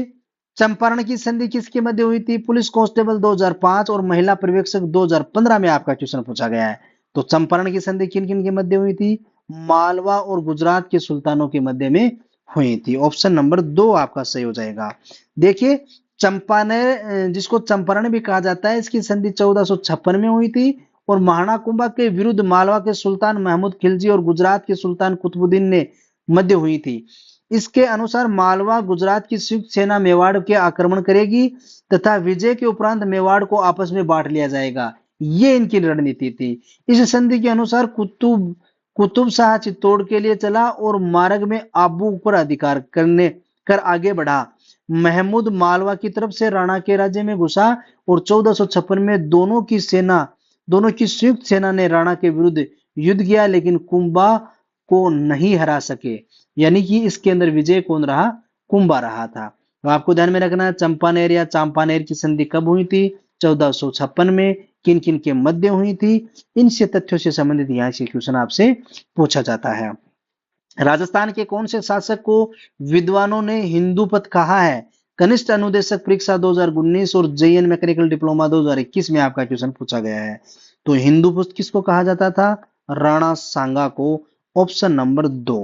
चंपारण की संधि किसके मध्य हुई थी? पुलिस कांस्टेबल 2005 और महिला पर्यवेक्षक 2015 में आपका क्वेश्चन पूछा गया है। तो चंपारण की संधि किन किन के मध्य हुई थी? मालवा और गुजरात के सुल्तानों के मध्य में हुई थी। ऑप्शन नंबर दो आपका सही हो जाएगा। देखिए, चंपारण, जिसको चंपारण भी कहा जाता है, इसकी संधि 1456 में हुई थी और महाराणा कुंभा के विरुद्ध मालवा के सुल्तान महमूद खिलजी और गुजरात के सुल्तान कुतुबुद्दीन ने मध्य हुई थी। इसके अनुसार मालवा गुजरात की संयुक्त सेना मेवाड़ के आक्रमण करेगी तथा विजय के उपरांत मेवाड़ को आपस में बांट लिया जाएगा। ये इनकी रणनीति थी। इस संधि के अनुसार कुतुब शाह चित्तौड़ के लिए चला और मार्ग में आबू पर अधिकार कर आगे बढ़ा। महमूद मालवा की तरफ से राणा के राज्य में घुसा और 1456 में दोनों की संयुक्त सेना ने राणा के विरुद्ध युद्ध किया, लेकिन कुंभा को नहीं हरा सके। यानी कि इसके अंदर विजय कौन रहा? कुंभा रहा था। तो आपको ध्यान में रखना है, चंपानेर या चांपानेर की संधि कब हुई थी? 1456 में। किन किन के मध्य हुई थी? इनसे तथ्यों से संबंधित यहाँ से क्वेश्चन आपसे पूछा जाता है। राजस्थान के कौन से शासक को विद्वानों ने हिंदू पथ कहा है? कनिष्ठ अनुदेशक परीक्षा 2019 और जेएन मैकेनिकल डिप्लोमा 2021 में आपका क्वेश्चन पूछा गया है। तो हिंदू पथ किसको कहा जाता था? राणा सांगा को। ऑप्शन नंबर दो।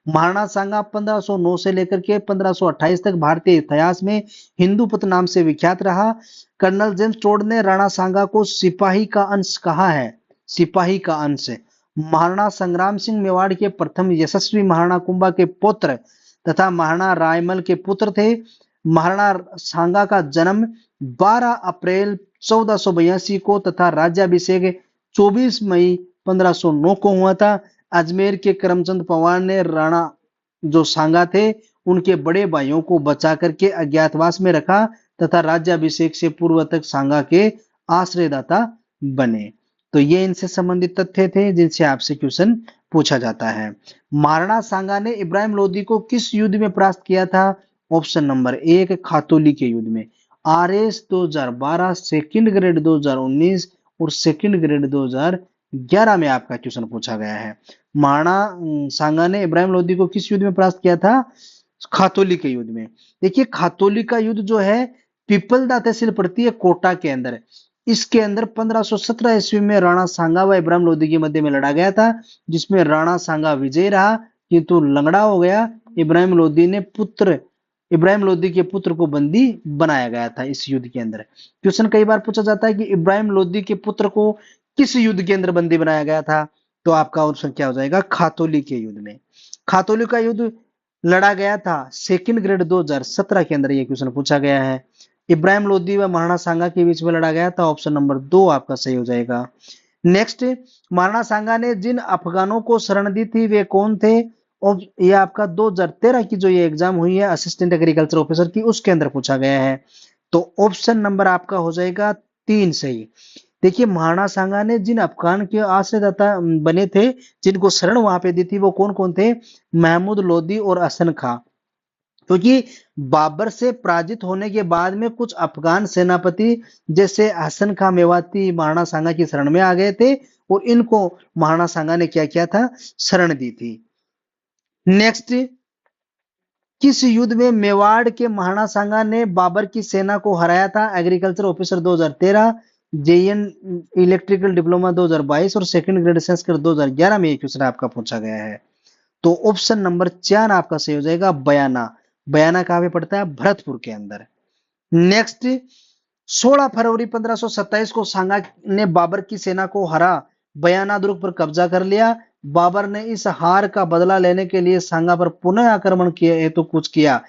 महाराणा सांगा 1509 से लेकर के 1528 तक भारतीय इतिहास में हिंदू पथ नाम से विख्यात रहा। कर्नल जेम्स टोड ने राणा सांगा को सिपाही का अंश कहा है। सिपाही का अंश। महाराणा संग्राम सिंह मेवाड़ के प्रथम यशस्वी महाराणा कुंभा के पुत्र तथा महाराणा रायमल के पुत्र थे। महाराणा सांगा का जन्म 12 अप्रैल 1482 को तथा राज्याभिषेक 24 मई 1509 को हुआ था। अजमेर के करमचंद पवार ने राणा जो सांगा थे उनके बड़े भाइयों को बचा करके अज्ञातवास में रखा तथा राज्याभिषेक से पूर्व तक सांगा के आश्रयदाता बने। तो ये इनसे संबंधित तथ्य थे जिनसे आपसे क्वेश्चन पूछा जाता है। महाराणा सांगा ने इब्राहिम लोदी को किस युद्ध में परास्त किया था? ऑप्शन नंबर 1 खातौली के युद्ध में। आरएस 2012, सेकंड ग्रेड 2019 और सेकंड ग्रेड 2011 में आपका क्वेश्चन पूछा गया है। महाराणा सांगा ने इब्राहिम लोदी को किस युद्ध में परास्त किया था? खातौली के युद्ध में। देखिए खातौली का युद्ध जो है पिपलदा तहसील पड़ती है कोटा के अंदर। इसके अंदर 1517 ईस्वी में राणा सांगा व इब्राहिम लोदी के मध्य में लड़ा गया था, जिसमें राणा सांगा विजयी रहा किंतु लंगड़ा हो गया। इब्राहिम लोदी के पुत्र को बंदी बनाया गया था इस युद्ध के अंदर। क्वेश्चन कई बार पूछा जाता है कि इब्राहिम लोदी के पुत्र को किस युद्ध के अंदर बंदी बनाया गया था? तो आपका ऑप्शन क्या हो जाएगा? खातौली के युद्ध में। खातौली का युद्ध लड़ा गया था सेकंड ग्रेड 2017 के अंदर, यह क्वेश्चन पूछा गया है। इब्राहिम लोदी व महाराणा सांगा के बीच में लड़ा गया था। ऑप्शन नंबर 2 आपका सही हो जाएगा। नेक्स्ट, महाराणा सांगा ने जिन अफगानों को शरण दी थी वे कौन थे? ये आपका 2013 की जो ये एग्जाम हुई है असिस्टेंट एग्रीकल्चर ऑफिसर की, उसके अंदर पूछा गया है। तो ऑप्शन नंबर आपका हो जाएगा 3 सही। देखिए महाराणा सांगा ने जिन अफगान के आश्रयदाता बने थे, जिनको शरण वहां पे दी थी, वो कौन कौन थे? महमूद लोदी और हसन खां। क्योंकि बाबर से पराजित होने के बाद में कुछ अफगान सेनापति जैसे हसन खां मेवाती महाराणा सांगा की शरण में आ गए थे और इनको महाराणा सांगा ने क्या किया था? शरण दी थी। नेक्स्ट, किस युद्ध में मेवाड़ के महाराणा सांगा ने बाबर की सेना को हराया था? Agriculture officer 2013, J N electrical diploma 2022 और सेकंड ग्रेड संस्कृत 2011 में ये क्वेश्चन आपका पूछा गया है। तो ऑप्शन नंबर 4 आपका सही हो जाएगा, बयाना। बयाना कहां पे पड़ता है? भरतपुर के अंदर। नेक्स्ट, 16 फरवरी 1527 को सांगा ने बाबर की सेना को हरा बयाना दुर्ग पर कब्जा कर लिया। बाबर ने इस हार का बदला लेने के लिए सांगा पर पुनः आक्रमण किया हेतु कुछ किया।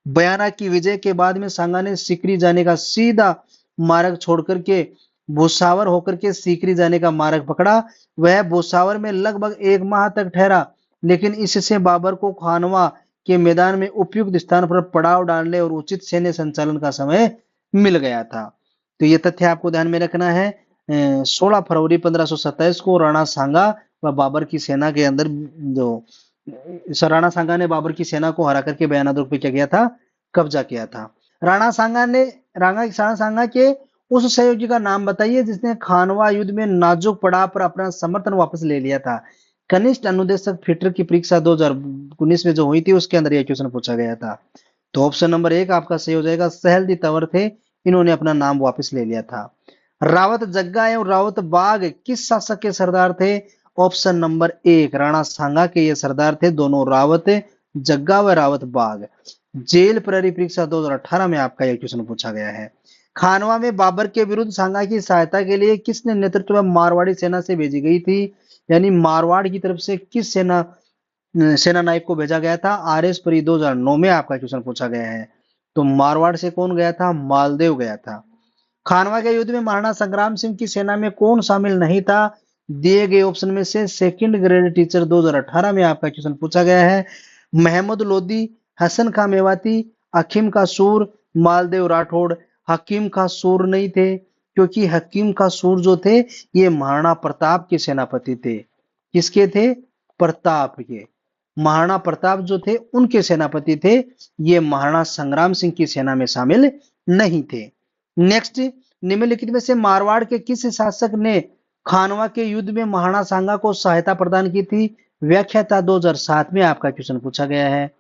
बयाना की विजय के बाद में सांगा ने सीकरी जाने का सीधा मार्ग छोड़कर के भूसावर होकर के सीकरी जाने का मार्ग पकड़ा। वह भूसावर में लगभग 1 माह तक ठहरा, लेकिन इससे बाबर को खानवा के मैदान में उपयुक्त स्थान पर पड़ाव डालने और उचित सैन्य संचालन का समय मिल गया था। तो ये तथ्य आपको ध्यान में रखना है। 16 फरवरी 1527 को राणा सांगा व बाबर की सेना के अंदर जो राणा सांगा ने बाबर की सेना को हरा करके बयाना दुर्ग पे क्या किया था? कब्जा किया था। राणा सांगा के उस सहयोगी का नाम बताइए जिसने खानवा युद्ध में नाजुक पड़ाव पर अपना समर्थन वापस ले लिया था। कनिष्ठ अनुदेशक फिटर की परीक्षा 2019 में जो हुई थी उसके अंदर यह क्वेश्चन पूछा गया था। तो ऑप्शन नंबर 1 आपका सही हो जाएगा, सहलदी तंवर थे, इन्होंने अपना नाम वापस ले लिया था। रावत जग्गा एवं रावत बाग किस शासक के सरदार थे? ऑप्शन नंबर 1 राणा सांगा के ये सरदार थे, दोनों रावत जग्गा व रावत बाग। जेल प्रहरी परीक्षा 2018 में आपका यह क्वेश्चन पूछा गया है। खानवा में बाबर के विरुद्ध सांगा की सहायता के लिए किसने नेतृत्व में मारवाड़ी सेना से भेजी गई थी? यानी मारवाड़ की तरफ से किस सेना नायक को भेजा गया था? आरएस परी 2009 में आपका क्वेश्चन पूछा गया है। तो मारवाड़ से कौन गया था? मालदेव गया था। खानवा के युद्ध में महाराणा संग्राम सिंह की सेना में कौन शामिल नहीं था? दिए गए ऑप्शन में से सेकंड ग्रेड टीचर 2018 में आपका क्वेश्चन पूछा गया है। महमूद लोदी, हसन खां मेवाती, हकीम का सूर, मालदेव राठौड़। हकीम का सूर नहीं थे, क्योंकि हकीम का सूर जो थे ये महाराणा प्रताप के सेनापति थे। किसके थे? प्रताप के। महाराणा प्रताप जो थे उनके सेनापति थे, ये महाराणा संग्राम सिंह की सेना में शामिल नहीं थे। नेक्स्ट, निम्नलिखित में से मारवाड़ के किस शासक ने खानवा के युद्ध में महाराणा सांगा को सहायता प्रदान की थी? व्याख्याता 2007 में आपका क्वेश्चन पूछा गया है।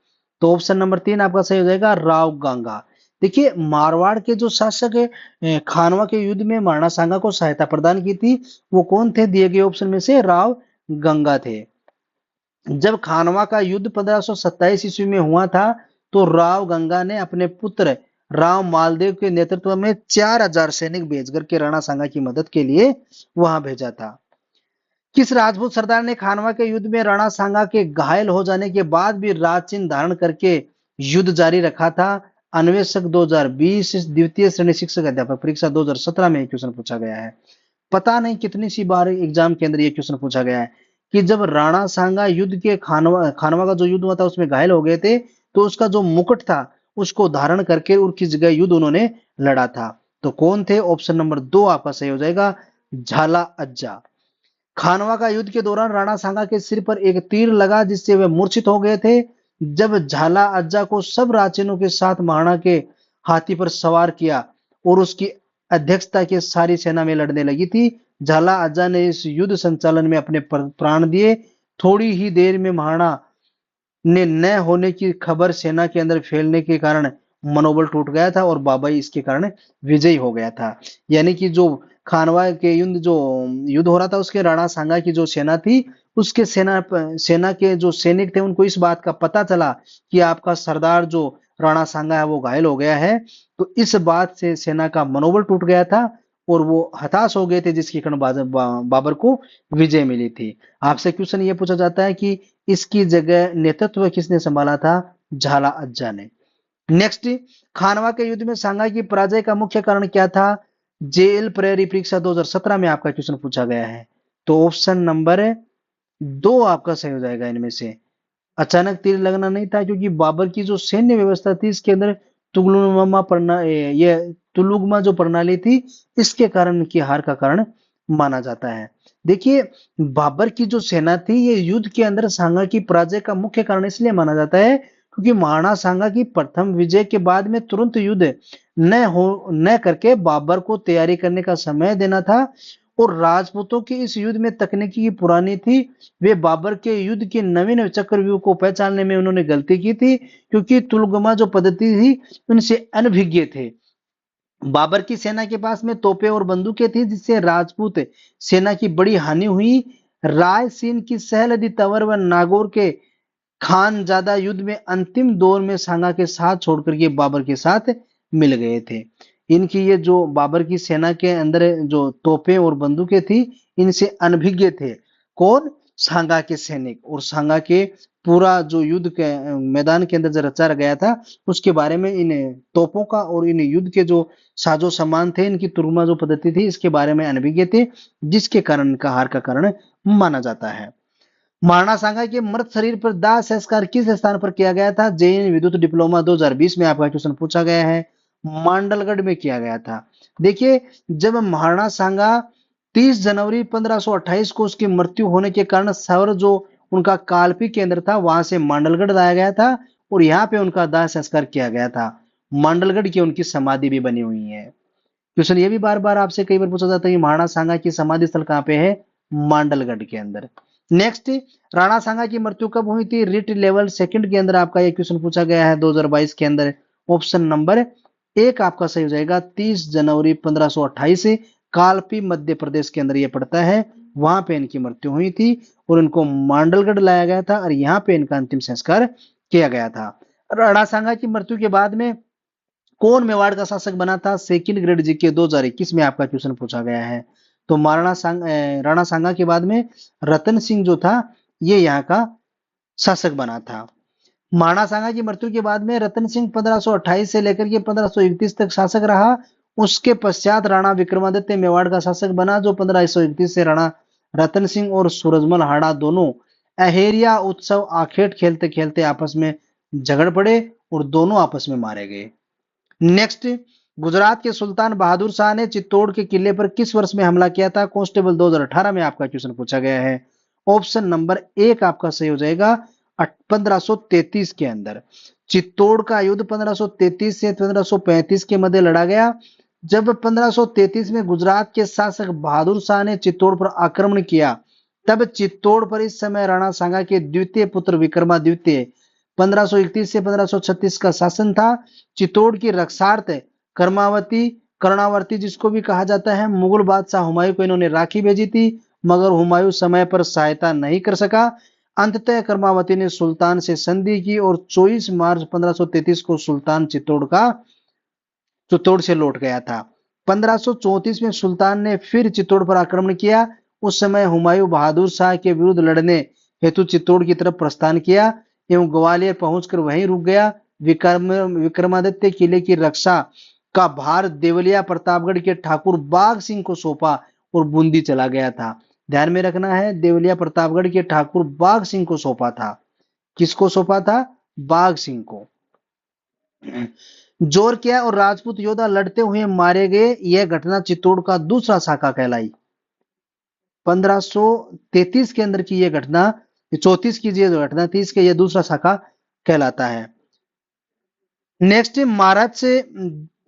तो ऑप्शन नंबर 3 आपका सही हो जाएगा, राव गंगा। देखिए मारवाड़ के जो शासक है खानवा के युद्ध में महाराणा सांगा को सहायता प्रदान की थी वो कौन थे? दिए गए ऑप्शन में से राव गंगा थे। जब खानवा का युद्ध 1527 ईस्वी में हुआ था तो राव गंगा ने अपने पुत्र राव मालदेव के नेतृत्व में 4000 सैनिक भेजकर के राणा सांगा की मदद के लिए वहां भेजा था। किस राजपूत सरदार ने खानवा के युद्ध में राणा सांगा के घायल हो जाने के बाद भी राज चिन्ह धारण करके युद्ध जारी रखा था। अन्वेषक 2020, द्वितीय श्रेणी शिक्षक अध्यापक परीक्षा 2017 में क्वेश्चन पूछा गया है। पता नहीं कितनी सी बार एग्जाम के अंदर ये क्वेश्चन पूछा गया है कि जब राणा सांगा युद्ध के खानवा खानवा का जो युद्ध हुआ था उसमें घायल हो गए थे, तो उसका जो मुकुट था उसको धारण करके उनकी जगह युद्ध उन्होंने लड़ा था। तो कौन थे? ऑप्शन नंबर 2 आपका सही हो जाएगा, झाला अज्जा। खानवा का युद्ध के दौरान राणा सांगा के सिर पर एक तीर लगा जिससे वे मूर्छित हो गए थे। जब झाला अज्जा को सब राजेंद्रों के साथ महाराणा के हाथी पर सवार किया और उसकी अध्यक्षता के सारी सेना में लड़ने लगी थी, झाला अज्जा ने इस युद्ध संचालन में अपने प्राण दिए। थोड़ी ही देर में महाराणा ने न होने की खबर सेना के अंदर फैलने के कारण मनोबल टूट गया था और बाबाई इसके कारण विजयी हो गया था। यानी कि जो खानवा के युद्ध हो रहा था उसके राणा सांगा की जो सेना थी, उसके सेना के जो सैनिक थे उनको इस बात का पता चला कि आपका सरदार जो राणा सांगा है वो घायल हो गया है। तो इस बात से सेना का मनोबल टूट गया था और वो हताश हो गए थे, जिसके कारण बाबर को विजय मिली थी। आपसे क्वेश्चन ये पूछा जाता है कि इसकी जगह नेतृत्व किसने संभाला था? झाला अज्जा ने। नेक्स्ट, खानवा के युद्ध में सांगा की पराजय का मुख्य कारण क्या था? जेएल प्रेरी परीक्षा 2017 में आपका क्वेश्चन पूछा गया है। तो ऑप्शन नंबर 2 आपका सही हो जाएगा इनमें से। अचानक तीर लगना नहीं था, क्योंकि बाबर की जो सैन्य व्यवस्था थी इसके अंदर तुलुगमा जो प्रणाली थी, इसके कारण इनकी हार का कारण माना जाता है। देखिए, बाबर की जो सेना थी ये युद्ध के अंदर सांगा की पराजय का मुख्य कारण इसलिए माना जाता है क्योंकि महाराणा सांगा की प्रथम विजय के बाद में तुरंत युद्ध न करके बाबर को तैयारी करने का समय देना था। और राजपूतों की इस युद्ध में तकनीकी की पुरानी थी, वे बाबर के युद्ध के नवीन चक्रव्यूह को पहचानने में उन्होंने गलती की थी, क्योंकि तुलगमा जो पद्धति थी उनसे अनभिज्ञ थे। बाबर की सेना के पास में तोपें और बंदूकें थी, जिससे राजपूत सेना की बड़ी हानि हुई। राय सिंह की सहलदी तंवर व नागौर के खान ज्यादा युद्ध में अंतिम दौर में सांगा के साथ छोड़कर के बाबर के साथ मिल गए थे। इनकी ये जो बाबर की सेना के अंदर जो तोपें और बंदूकें थी, इनसे अनभिज्ञ थे कौन? सांगा के सैनिक। और सांगा के पूरा जो युद्ध के मैदान के अंदर जो रचा गया था उसके बारे में, इन तोपों का और इन युद्ध के जो साजो सामान थे, इनकी तुरमा जो पद्धति थी, इसके बारे में अनभिज्ञ थे, जिसके कारण इनका हार का कारण माना जाता है। महाराणा सांगा के मृत शरीर पर दाह संस्कार किस स्थान पर किया गया था? जैन विद्युत डिप्लोमा 2020 में आपका क्वेश्चन पूछा गया है। मांडलगढ़ में किया गया था। देखिए, जब महाराणा सांगा 30 जनवरी 1528 को उसकी मृत्यु होने के कारण सवर जो उनका कालपी केंद्र था वहां से मांडलगढ़ लाया गया था और यहाँ पे उनका दाह संस्कार किया गया था। मांडलगढ़ की उनकी समाधि भी बनी हुई है। क्वेश्चन ये भी बार बार आपसे कई बार पूछा जाता है कि महाराणा सांगा की समाधि स्थल कहाँ पे है? मांडलगढ़ के अंदर। नेक्स्ट, राणा सांगा की मृत्यु कब हुई थी? रिट लेवल सेकंड के अंदर आपका ये क्वेश्चन पूछा गया है 2022 के अंदर। ऑप्शन नंबर 1 आपका सही हो जाएगा, 30 जनवरी 1528 से कालपी मध्य प्रदेश के अंदर ये पड़ता है, वहां पे इनकी मृत्यु हुई थी और इनको मांडलगढ़ लाया गया था और यहाँ पे इनका अंतिम संस्कार किया गया था। राणा सांगा की मृत्यु के बाद में कौन मेवाड़ का शासक बना था? सेकंड ग्रेड जीके 2021 में आपका क्वेश्चन पूछा गया है। तो राणा सांगा के बाद में रतन सिंह जो था ये यहाँ का शासक बना था। महाराणा सांगा की मृत्यु के बाद में रतन सिंह 1528 से लेकर के 1531 तक शासक रहा। उसके पश्चात राणा विक्रमादित्य मेवाड़ का शासक बना, जो 1531 से राणा रतन सिंह और सूरजमल हाड़ा दोनों अहेरिया उत्सव आखेट खेलते खेलते आपस में झगड़ पड़े और दोनों आपस में मारे गए। नेक्स्ट, गुजरात के सुल्तान बहादुर शाह ने चित्तौड़ के किले पर किस वर्ष में हमला किया था? कांस्टेबल 2018 में आपका क्वेश्चन पूछा गया है। ऑप्शन नंबर 1 आपका सही हो जाएगा, 1533 के अंदर। चित्तौड़ का युद्ध 1533 से 1535 के मध्य लड़ा गया। जब 1533 में गुजरात के शासक बहादुर शाह ने चित्तौड़ पर आक्रमण किया, तब चित्तौड़ पर इस समय राणा सांगा के द्वितीय पुत्र विक्रमादित्य 1531 से 1536 का शासन था। चित्तौड़ की रक्षार्थ कर्णावर्ती जिसको भी कहा जाता है, मुगल बादशाह हुमायूं को इन्होंने राखी भेजी थी, मगर हुमायूं समय पर सहायता नहीं कर सका। अंततः कर्मावती ने सुल्तान से संधि की और 24 मार्च 1533 को सुल्तान चित्तौड़ से लौट गया था। 1534 में सुल्तान ने फिर चित्तौड़ पर आक्रमण किया। उस समय हुमायूं बहादुर शाह के विरुद्ध लड़ने हेतु चित्तौड़ की तरफ प्रस्थान किया एवं ग्वालियर पहुंचकर वहीं रुक गया। विक्रमादित्य किले की रक्षा का भार देवलिया प्रतापगढ़ के ठाकुर बाघ सिंह को सौंपा और बूंदी चला गया था। ध्यान में रखना है, देवलिया प्रतापगढ़ के ठाकुर बाघ सिंह को सौंपा था। किसको सौंपा था? बाघ सिंह को। जोरकिया और राजपूत योद्धा लड़ते हुए मारे गए। यह घटना चित्तौड़ का दूसरा साका कहलाई। 1533 के अंदर की यह घटना, 34 की यह घटना, 30 के यह दूसरा साका कहलाता है। नेक्स्ट, महाराज से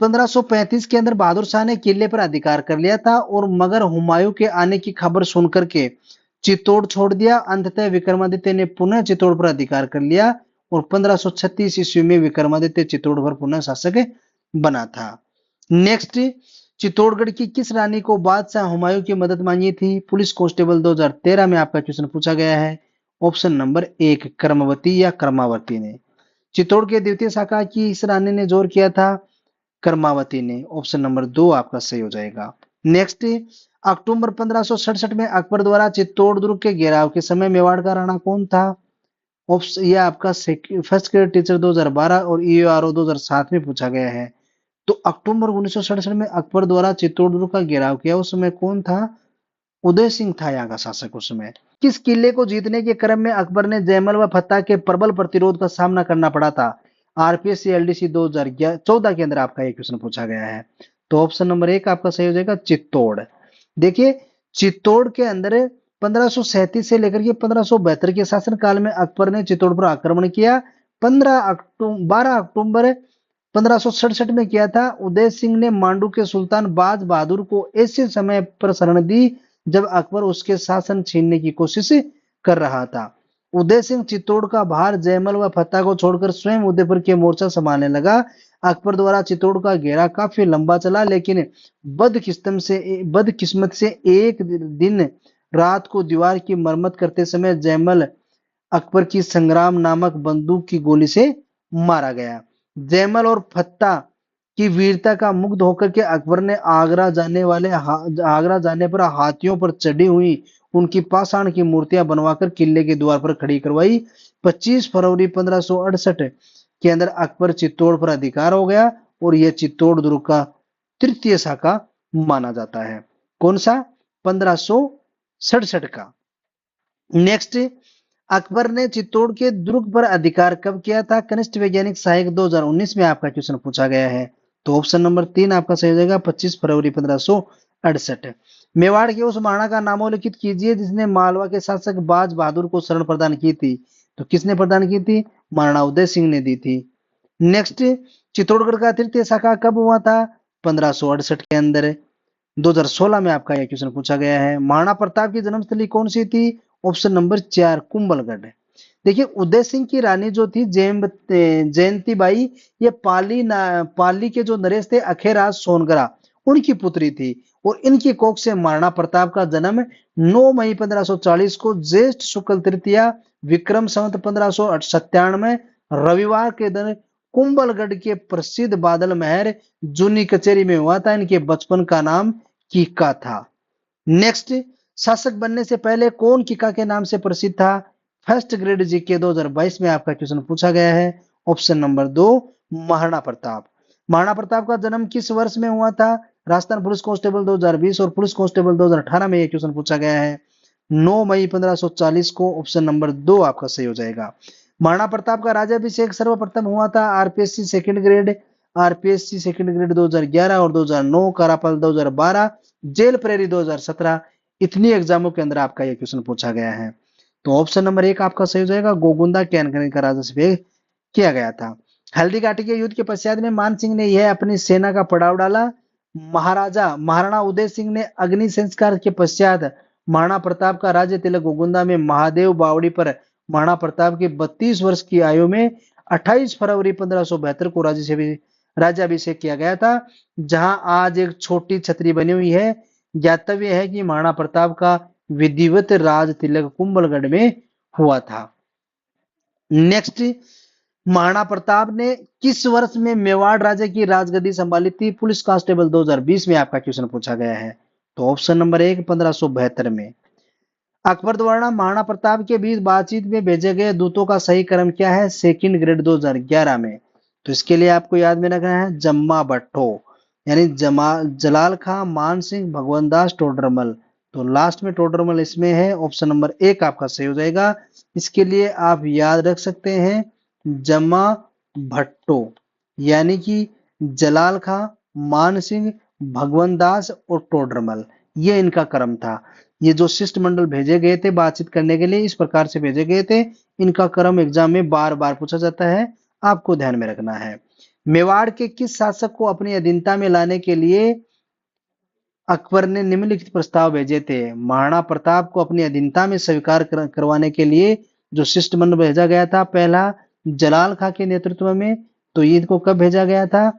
1535 के अंदर बहादुर शाह ने किले पर अधिकार कर लिया था और मगर हुमायूं के आने की खबर सुनकर के चित्तौड़ छोड़ दिया। अंततः विक्रमादित्य ने पुनः चित्तौड़ पर अधिकार कर लिया और 1536 ईस्वी में विक्रमादित्य चित्तौड़ पर पुनः शासक बना था। नेक्स्ट, चित्तौड़गढ़ की किस रानी को बादशाह हुमायूं की मदद मांगी थी? पुलिस कांस्टेबल 2013 में आपका क्वेश्चन पूछा गया है। ऑप्शन नंबर 1 कर्मवती या कर्मावती ने। चित्तौड़ के द्वितीय शाखा की इस रानी ने जोर किया था, कर्मावती ने। ऑप्शन नंबर 2 आपका सही हो जाएगा। नेक्स्ट, अक्टूबर 1567 में अकबर द्वारा चित्तौड़ दुर्ग के घेराव के समय मेवाड़ का राणा कौन था? ऑप्शन, यह आपका फर्स्ट ग्रेड टीचर 2012 और ईओआरओ 2007 में पूछा गया है। तो अक्टूबर 1967 में अकबर द्वारा चित्तौड़ दुर्ग का घेराव किया, उस समय कौन था? उदय सिंह था यहाँ का शासक उस समय। किस किले को जीतने के क्रम में अकबर ने जयमल व फत्ता के प्रबल प्रतिरोध का सामना करना पड़ा था? आरपीएससी एलडीसी 2014 के अंदर आपका एक क्वेश्चन पूछा गया है। तो ऑप्शन नंबर 1 आपका सही हो जाएगा, चित्तौड़। देखिए, चित्तौड़ के अंदर 1537 से लेकर के 1572 के शासन काल में अकबर ने चित्तौड़ पर आक्रमण किया। 12 अक्टूबर 1567 में किया था। उदय सिंह ने मांडू के सुल्तान बाज बहादुर को ऐसे समय पर शरण दी जब अकबर उसके शासन छीनने की कोशिश कर रहा था। उदय सिंह चित्तौड़ का भार जयमल व फत्ता को छोड़कर स्वयं उदयपुर के मोर्चा संभालने लगा। अकबर द्वारा चित्तौड़ का घेरा काफी लंबा चला, लेकिन बदकिस्मत से एक दिन रात को दीवार की मरम्मत करते समय जयमल अकबर की संग्राम नामक बंदूक की गोली से मारा गया। जयमल और फत्ता की वीरता का मुग्ध होकर के अकबर ने आगरा जाने पर हाथियों पर चढ़ी हुई उनकी पाषाण की मूर्तियां बनवाकर किले के द्वार पर खड़ी करवाई। 25 फरवरी 1568 के अंदर अकबर चित्तौड़ पर अधिकार हो गया और यह चित्तौड़ दुर्ग का तृतीय शाखा माना जाता है। कौन सा? 1567 का। नेक्स्ट, अकबर ने चित्तौड़ के दुर्ग पर अधिकार कब किया था? कनिष्ठ वैज्ञानिक सहायक 2019 में आपका क्वेश्चन पूछा गया है। तो ऑप्शन नंबर 3 आपका सही हो जाएगा, 25 फरवरी 1568। मेवाड़ के उस महाराणा का नामोल्लेखित कीजिए जिसने मालवा के शासक बाज बहादुर को शरण प्रदान की थी। तो किसने प्रदान की थी? महाराणा उदय सिंह ने दी थी। नेक्स्ट, चित्तौड़गढ़ का तृतीय शाखा कब हुआ था? 1568 के अंदर। 2016 में आपका यह क्वेश्चन पूछा गया है। महाराणा प्रताप की जन्मस्थली कौन सी थी? Option number 4 Kumbhalgarh. देखिए, उदय सिंह की रानी जो थी जयंती बाई, ये पाली के जो नरेश थे अखेराज सोनगरा, उनकी पुत्री थी और इनकी कोख से महाराणा प्रताप का जन्म 9 मई 1540 को ज्येष्ठ शुक्ल तृतीया विक्रम संवत 1597 में रविवार के दिन कुंभलगढ़ के प्रसिद्ध बादल महल जूनी कचेरी में हुआ था। इनके बचपन का नाम कीका था। नेक्स्ट, शासक बनने से पहले कौन कीका के नाम से प्रसिद्ध था? फर्स्ट ग्रेड जीके 2022 में आपका क्वेश्चन पूछा गया है। Option number 2 Maharana Pratap. महाराणा प्रताप का जन्म किस वर्ष में हुआ था? राजस्थान पुलिस कांस्टेबल 2020 और पुलिस कांस्टेबल 2018 में यह क्वेश्चन पूछा गया है। 9 मई 1540 को। ऑप्शन नंबर 2 आपका सही हो जाएगा। महाराणा प्रताप का राज्याभिषेक सर्वप्रथम हुआ था आरपीएससी सेकंड ग्रेड 2011 और 2009, कारापाल 2012, जेल प्रेरी 2017। इतनी एग्जामों के अंदर आपका यह क्वेश्चन पूछा गया है। तो ऑप्शन नंबर 1 आपका सही हो जाएगा, गोगुंदा कैनकनी का राज्याभिषेक किया गया था। हल्दी घाटी के युद्ध के पश्चात में मान सिंह ने यह अपनी सेना का पड़ाव डाला। महाराणा उदय सिंह ने अग्नि संस्कार के पश्चात महाराणा प्रताप का राज्य तिलक गोगुंदा में महादेव बावड़ी पर महाराणा प्रताप की 32 वर्ष की आयु में 28 फरवरी 1572 को राज्याभिषेक किया गया था, जहां आज एक छोटी छतरी बनी हुई है। ज्ञातव्य है कि महाराणा प्रताप का विधिवत राज तिलक कुंभलगढ़ में हुआ था। नेक्स्ट, महाराणा प्रताप ने किस वर्ष में मेवाड़ राज्य की राजगद्दी संभाली थी? पुलिस कांस्टेबल 2020 में आपका क्वेश्चन पूछा गया है। तो ऑप्शन नंबर 1 1572 में। अकबर द्वारा महाराणा प्रताप के बीच बातचीत में भेजे गए दूतों का सही क्रम क्या है? सेकंड ग्रेड 2011 में। तो इसके लिए आपको याद में रखना है जम्मा भट्टो, यानी जलाल खां, मान सिंह, भगवंत दास, टोडरमल। तो लास्ट में टोडरमल इसमें है, ऑप्शन नंबर 1 आपका सही हो जाएगा। इसके लिए आप याद रख सकते हैं जमा भट्टो, यानी कि जलाल खां, मान सिंह, भगवंत दास और टोडरमल, ये इनका क्रम था। ये जो शिष्टमंडल भेजे गए थे बातचीत करने के लिए, इस प्रकार से भेजे गए थे। इनका क्रम एग्जाम में बार बार पूछा जाता है, आपको ध्यान में रखना है। मेवाड़ के किस शासक को अपनी अधीनता में लाने के लिए अकबर ने निम्नलिखित प्रस्ताव भेजे थे? महाराणा प्रताप को अपनी अधीनता में स्वीकार करवाने के लिए जो शिष्टमंडल भेजा गया था, पहला जलाल खां के नेतृत्व में, तो इनको कब भेजा गया था?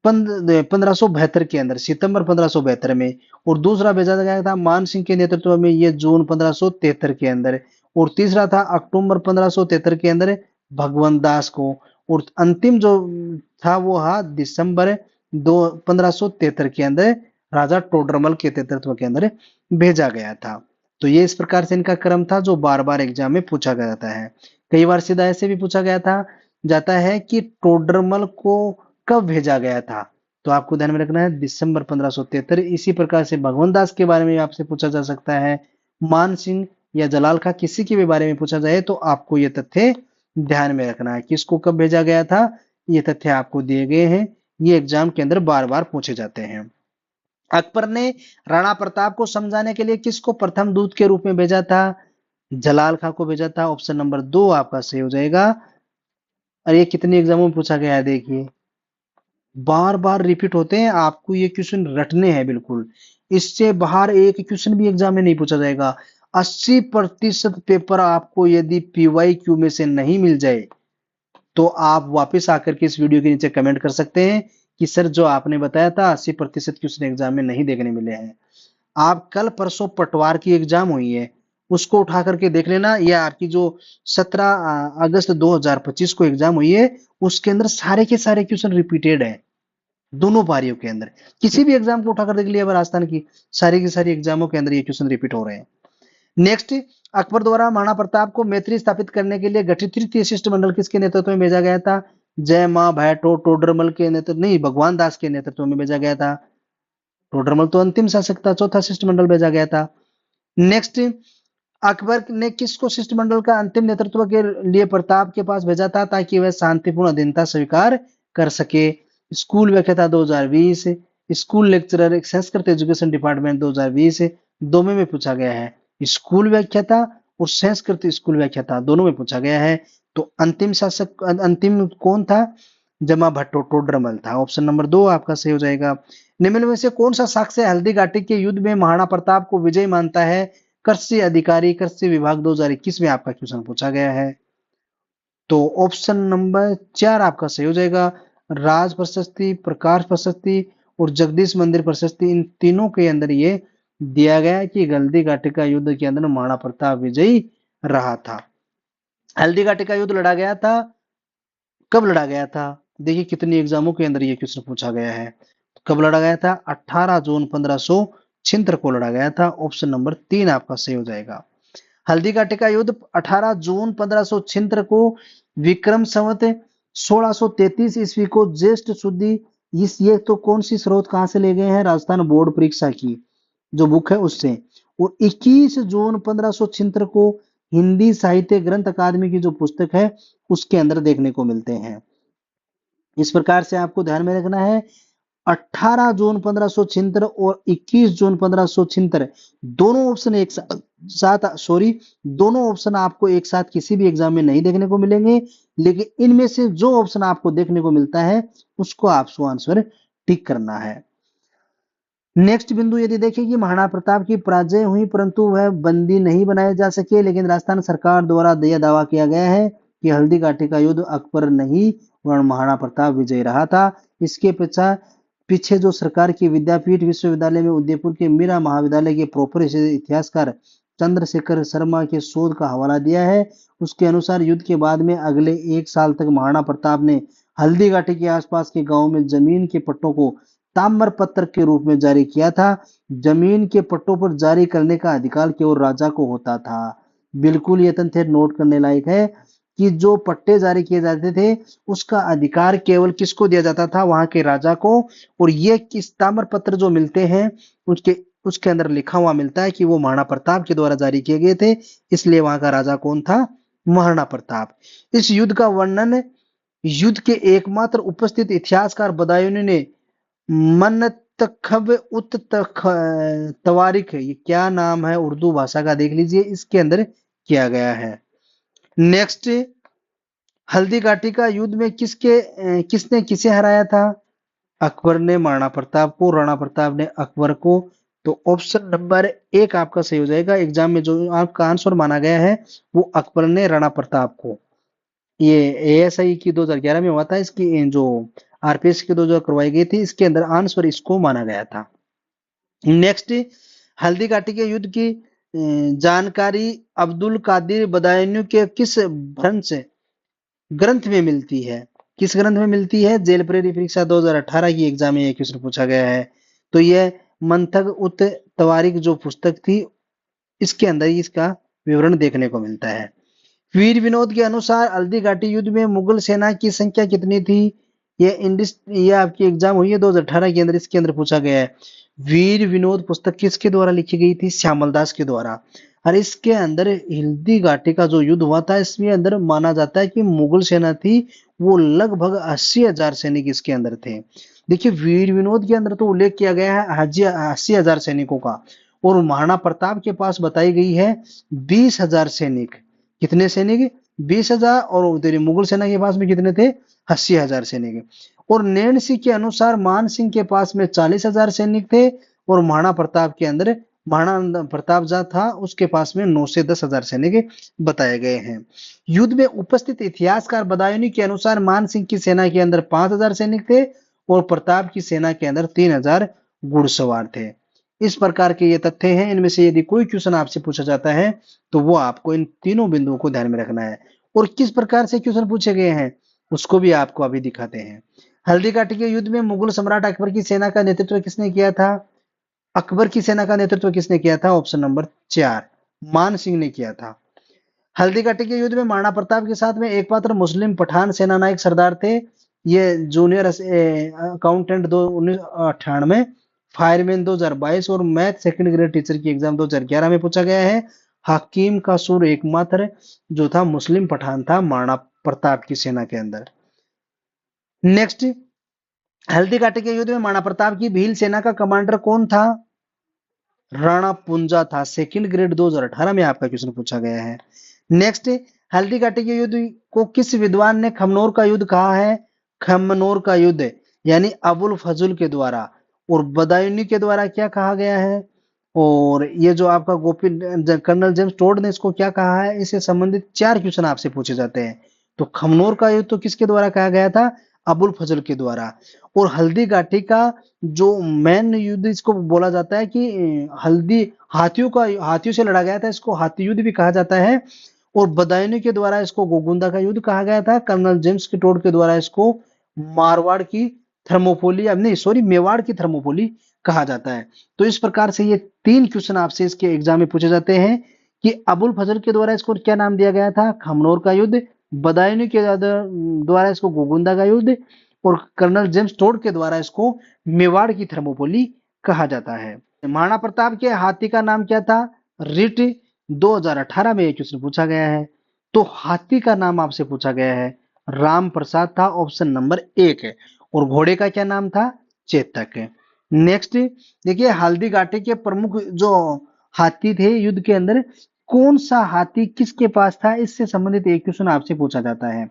1572 के अंदर, सितंबर 1572 में। और दूसरा भेजा गया था मान सिंह के नेतृत्व में, ये जून 1573 के अंदर। और तीसरा था अक्टूबर 1573 के अंदर भगवंत दास को। और अंतिम जो था वो हा दिसंबर 1573 के अंदर राजा टोडरमल के नेतृत्व के अंदर भेजा गया था। तो ये इस प्रकार से इनका क्रम था जो बार बार एग्जाम में पूछा गया जाता है। कई बार सीधा ऐसे भी पूछा गया था जाता है कि टोडरमल को कब भेजा गया था? तो आपको ध्यान में रखना है दिसंबर 1573। इसी प्रकार से भगवंत दास के बारे में आपसे पूछा जा सकता है, मान सिंह या जलाल खां किसी के भी बारे में पूछा जाए तो आपको ये तथ्य ध्यान में रखना है, किसको कब भेजा गया था, ये तथ्य आपको दिए गए हैं। ये एग्जाम के अंदर बार बार पूछे जाते हैं। अकबर ने राणा प्रताप को समझाने के लिए किसको प्रथम दूत के रूप में भेजा था? जलाल खां को भेजा था। ऑप्शन नंबर 2 आपका सही हो जाएगा। और ये कितने एग्जामों में पूछा गया है देखिए, बार बार रिपीट होते हैं, आपको ये क्वेश्चन रटने हैं बिल्कुल। इससे बाहर एक क्वेश्चन भी एग्जाम में नहीं पूछा जाएगा। 80% पेपर आपको यदि पीवाईक्यू में से नहीं मिल जाए तो आप वापस आकर के इस वीडियो के नीचे कमेंट कर सकते हैं कि सर जो आपने बताया था 80% क्वेश्चन एग्जाम में नहीं देखने मिले हैं। आप कल परसों पटवार की एग्जाम हुई है, उसको उठा करके देख लेना, या आपकी जो 17 अगस्त 2025 को एग्जाम हुई है उसके अंदर सारे के सारे क्वेश्चन रिपीटेड है दोनों पारियों के अंदर। किसी भी एग्जाम को उठाकर देख लिया राजस्थान की सारी एग्जामों के अंदर ये क्वेश्चन रिपीट हो रहे हैं। नेक्स्ट, अकबर द्वारा महाराणा प्रताप को मैत्री स्थापित करने के लिए गठित तृतीय शिष्टमंडल किसके नेतृत्व में भेजा गया था? जय मां भैटो टोडरमल के नेतृत्व नहीं, भगवान दास के नेतृत्व में भेजा गया था। टोडरमल तो अंतिम शासक था, चौथा शिष्टमंडल भेजा गया था। नेक्स्ट, अकबर ने किसको शिष्टमंडल का अंतिम नेतृत्व के लिए प्रताप के पास भेजा था ताकि वह शांतिपूर्ण अधीनता स्वीकार कर सके? स्कूल व्याख्याता 2020, school lecturer Sanskrit education department 2020, दोनों में पूछा गया है। स्कूल व्याख्याता और संस्कृत स्कूल व्याख्याता दोनों में पूछा गया है। तो अंतिम शासक अंतिम कौन था? जमा भट्टो टोडरमल था। ऑप्शन नंबर 2 आपका सही हो जाएगा। निम्न में से कौन सा शासक हल्दी घाटी के युद्ध में महाराणा प्रताप को विजयी मानता है? कृषि अधिकारी कृषि विभाग 2021 में आपका क्वेश्चन पूछा गया है। तो ऑप्शन नंबर 4 आपका सही हो जाएगा। राज प्रशस्ति, प्रकाश प्रशस्ति और जगदीश मंदिर प्रशस्ति, इन तीनों के अंदर ये दिया गया है कि हल्दी घाटी का युद्ध के अंदर महाराणा प्रताप विजयी रहा था। हल्दी घाटी का युद्ध लड़ा गया था, कब लड़ा गया था? देखिए कितनी एग्जामों के अंदर ये क्वेश्चन पूछा गया है। कब लड़ा गया था? 18 जून 1576 को लड़ा गया था। ऑप्शन नंबर 3 आपका सही हो जाएगा। हल्दी घाटी का युद्ध 18 जून 1576 को विक्रम संवत 1633 ईस्वी को ज्येष्ठ शुद्धि, इस ये तो कौन सी स्रोत कहां से ले गए हैं? राजस्थान बोर्ड परीक्षा की जो बुक है उससे। और 21 जून 1576 को हिंदी साहित्य ग्रंथ अकादमी की जो पुस्तक है उसके अंदर देखने को मिलते हैं। इस प्रकार से आपको ध्यान में रखना है 18 जून 1576 और 21 जून 1576 दोनों ऑप्शन एक साथ दोनों ऑप्शन आपको एक साथ किसी भी एग्जाम में नहीं देखने को मिलेंगे, लेकिन इनमें से जो ऑप्शन आपको देखने को मिलता है उसको आपको आंसर टिक करना है। नेक्स्ट बिंदु यदि देखें कि महाराणा प्रताप की पराजय हुई परंतु वह बंदी नहीं बनाए जा सके, लेकिन राजस्थान सरकार द्वारा यह दावा किया गया है कि हल्दी घाटी का युद्ध अकबर नहीं वरन महाराणा प्रताप विजय रहा था। इसके पीछे जो सरकार की विद्यापीठ विश्वविद्यालय में उदयपुर के मीरा महाविद्यालय के प्रोफेसर इतिहासकार चंद्रशेखर शर्मा के शोध का हवाला दिया है। उसके अनुसार युद्ध के बाद में अगले 1 साल तक महाराणा प्रताप ने हल्दी घाटी के आसपास के गांव में जमीन के पट्टों को ताम्र पत्र के रूप में जारी किया था। जमीन के पट्टों पर जारी करने का अधिकार केवल राजा को होता था। बिल्कुल ये तथ्य नोट करने लायक है। कि जो पट्टे जारी किए जाते थे उसका अधिकार केवल किसको दिया जाता था, वहां के राजा को। और ये किस ताम्र पत्र जो मिलते हैं उसके उसके अंदर लिखा हुआ मिलता है कि वो महाराणा प्रताप के द्वारा जारी किए गए थे, इसलिए वहां का राजा कौन था, महाराणा प्रताप। इस युद्ध का वर्णन युद्ध के एकमात्र उपस्थित इतिहासकार बदायूं ने मनतखब उत तवारिख, ये क्या नाम है उर्दू भाषा का देख लीजिए, इसके अंदर किया गया है। नेक्स्ट, हल्दी घाटी का युद्ध में किसने किसे हराया था, अकबर ने महाराणा प्रताप को, राणा प्रताप ने अकबर को। तो ऑप्शन नंबर 1 आपका सही हो जाएगा। एग्जाम में जो आपका आंसर माना गया है वो अकबर ने राणा प्रताप को। ये एएसआई की 2011 में हुआ था, इसकी जो आरपीएस की 2000 करवाई गई थी, इसके अंदर आंसर इसको माना गया था। नेक्स्ट, हल्दी घाटी के युद्ध की जानकारी अब्दुल कादिर बदायूं के किस ग्रंथ में मिलती है, किस ग्रंथ में मिलती है। जेल प्रेरी परीक्षा 2018 की एग्जाम में ये क्वेश्चन पूछा गया है। तो यह मंथक उत तवारिख जो पुस्तक थी, इसके अंदर इसका विवरण देखने को मिलता है। वीर विनोद के अनुसार हल्दी घाटी युद्ध में मुगल सेना की संख्या कितनी थी, ये आपकी एग्जाम हुई है 2018 के अंदर, इसके अंदर पूछा गया है। वीर विनोद पुस्तक किसके द्वारा लिखी गई थी, श्यामल दास के द्वारा। और इसके अंदर हल्दी घाटी का जो युद्ध हुआ था, इसमें अंदर माना जाता है कि मुगल सेना थी वो लगभग 80,000 सैनिक इसके अंदर थे। देखिए वीर विनोद के अंदर तो उल्लेख किया गया है 80,000 सैनिकों का, और महाराणा प्रताप के पास बताई गई है 20,000 सैनिक। कितने सैनिक, 20,000, और उधर मुगल सेना के पास में कितने थे, 80,000 सैनिक। और नैन सिंह के अनुसार मान सिंह के पास में 40,000 सैनिक थे, और महाराणा प्रताप के अंदर महाराणा प्रताप जो था उसके पास में 9 से 10,000 सैनिक बताए गए हैं। युद्ध में उपस्थित इतिहासकार बदायूं के अनुसार मान सिंह की सेना के अंदर 5,000 सैनिक थे, और प्रताप की सेना के अंदर 3,000 घुड़सवार थे। इस प्रकार के ये तथ्य हैं, इनमें से यदि कोई क्वेश्चन आपसे पूछा जाता है तो वो आपको इन तीनों बिंदुओं को ध्यान में रखना है। और किस प्रकार से क्वेश्चन पूछे गए हैं उसको भी आपको अभी दिखाते हैं। हल्दी घाटी के युद्ध में मुगल सम्राट अकबर की सेना का नेतृत्व किसने किया था, अकबर की सेना का नेतृत्व किसने किया था, ऑप्शन नंबर 4 मान सिंह ने किया था। हल्दी घाटी के युद्ध में महाराणा प्रताप के साथ में एक मात्र मुस्लिम पठान सेनानायक सरदार थे। ये जूनियर अकाउंटेंट 1998, फायरमैन 2022, और मैथ सेकंड ग्रेड टीचर की एग्जाम 2011 में पूछा गया है। हकीम का सूर एकमात्र जो था मुस्लिम पठान था महाराणा प्रताप की सेना के अंदर। नेक्स्ट, हल्दी घाटी के युद्ध में महाराणा प्रताप की भील सेना का कमांडर कौन था, राणा पुंजा था। सेकंड ग्रेड 2018 में आपका क्वेश्चन पूछा गया है। नेक्स्ट, हल्दी घाटी के युद्ध को किस विद्वान ने खमनोर का युद्ध कहा है, खमनोर का युद्ध यानी अबुल फजल के द्वारा। और बदायूं के द्वारा क्या कहा गया है, और ये जो आपका कर्नल जेम्स टोड ने इसको क्या कहा है, इससे संबंधित 4 क्वेश्चन आपसे पूछे जाते हैं। तो खमनोर का युद्ध तो किसके द्वारा कहा गया था, अबुल फजल के द्वारा। और हल्दी घाटी का जो मेन युद्ध इसको बोला जाता है कि हाथियों से लड़ा गया था, इसको हाथी युद्ध भी कहा जाता है। और बदायूं के द्वारा इसको गोगुंदा का युद्ध कहा गया था। कर्नल जेम्स के टोड के द्वारा इसको मारवाड़ की थर्मोपोली, नहीं सॉरी, मेवाड़ की थर्मोपोली कहा जाता है। तो इस प्रकार से ये 3 क्वेश्चन आपसे इसके एग्जाम में पूछे जाते हैं कि अबुल फजल के द्वारा इसको क्या नाम दिया गया था, खमनोर का युद्ध। बदायूं के द्वारा इसको गोगुंदा का युद्ध, और कर्नल जेम्स टोड के द्वारा इसको मेवाड़ की थर्मोपोली कहा जाता है। महाराणा प्रताप के हाथी का नाम क्या था, रिट 2018 में यह क्वेश्चन पूछा गया है। तो हाथी का नाम आपसे पूछा गया है, राम प्रसाद था, ऑप्शन नंबर 1 है। और घोड़े का क्या नाम था, चेतक। नेक्स्ट देखिए, हल्दी घाटी के प्रमुख जो हाथी थे युद्ध के अंदर, कौन सा हाथी किसके पास था, इससे संबंधित एक क्वेश्चन आपसे पूछा जाता है।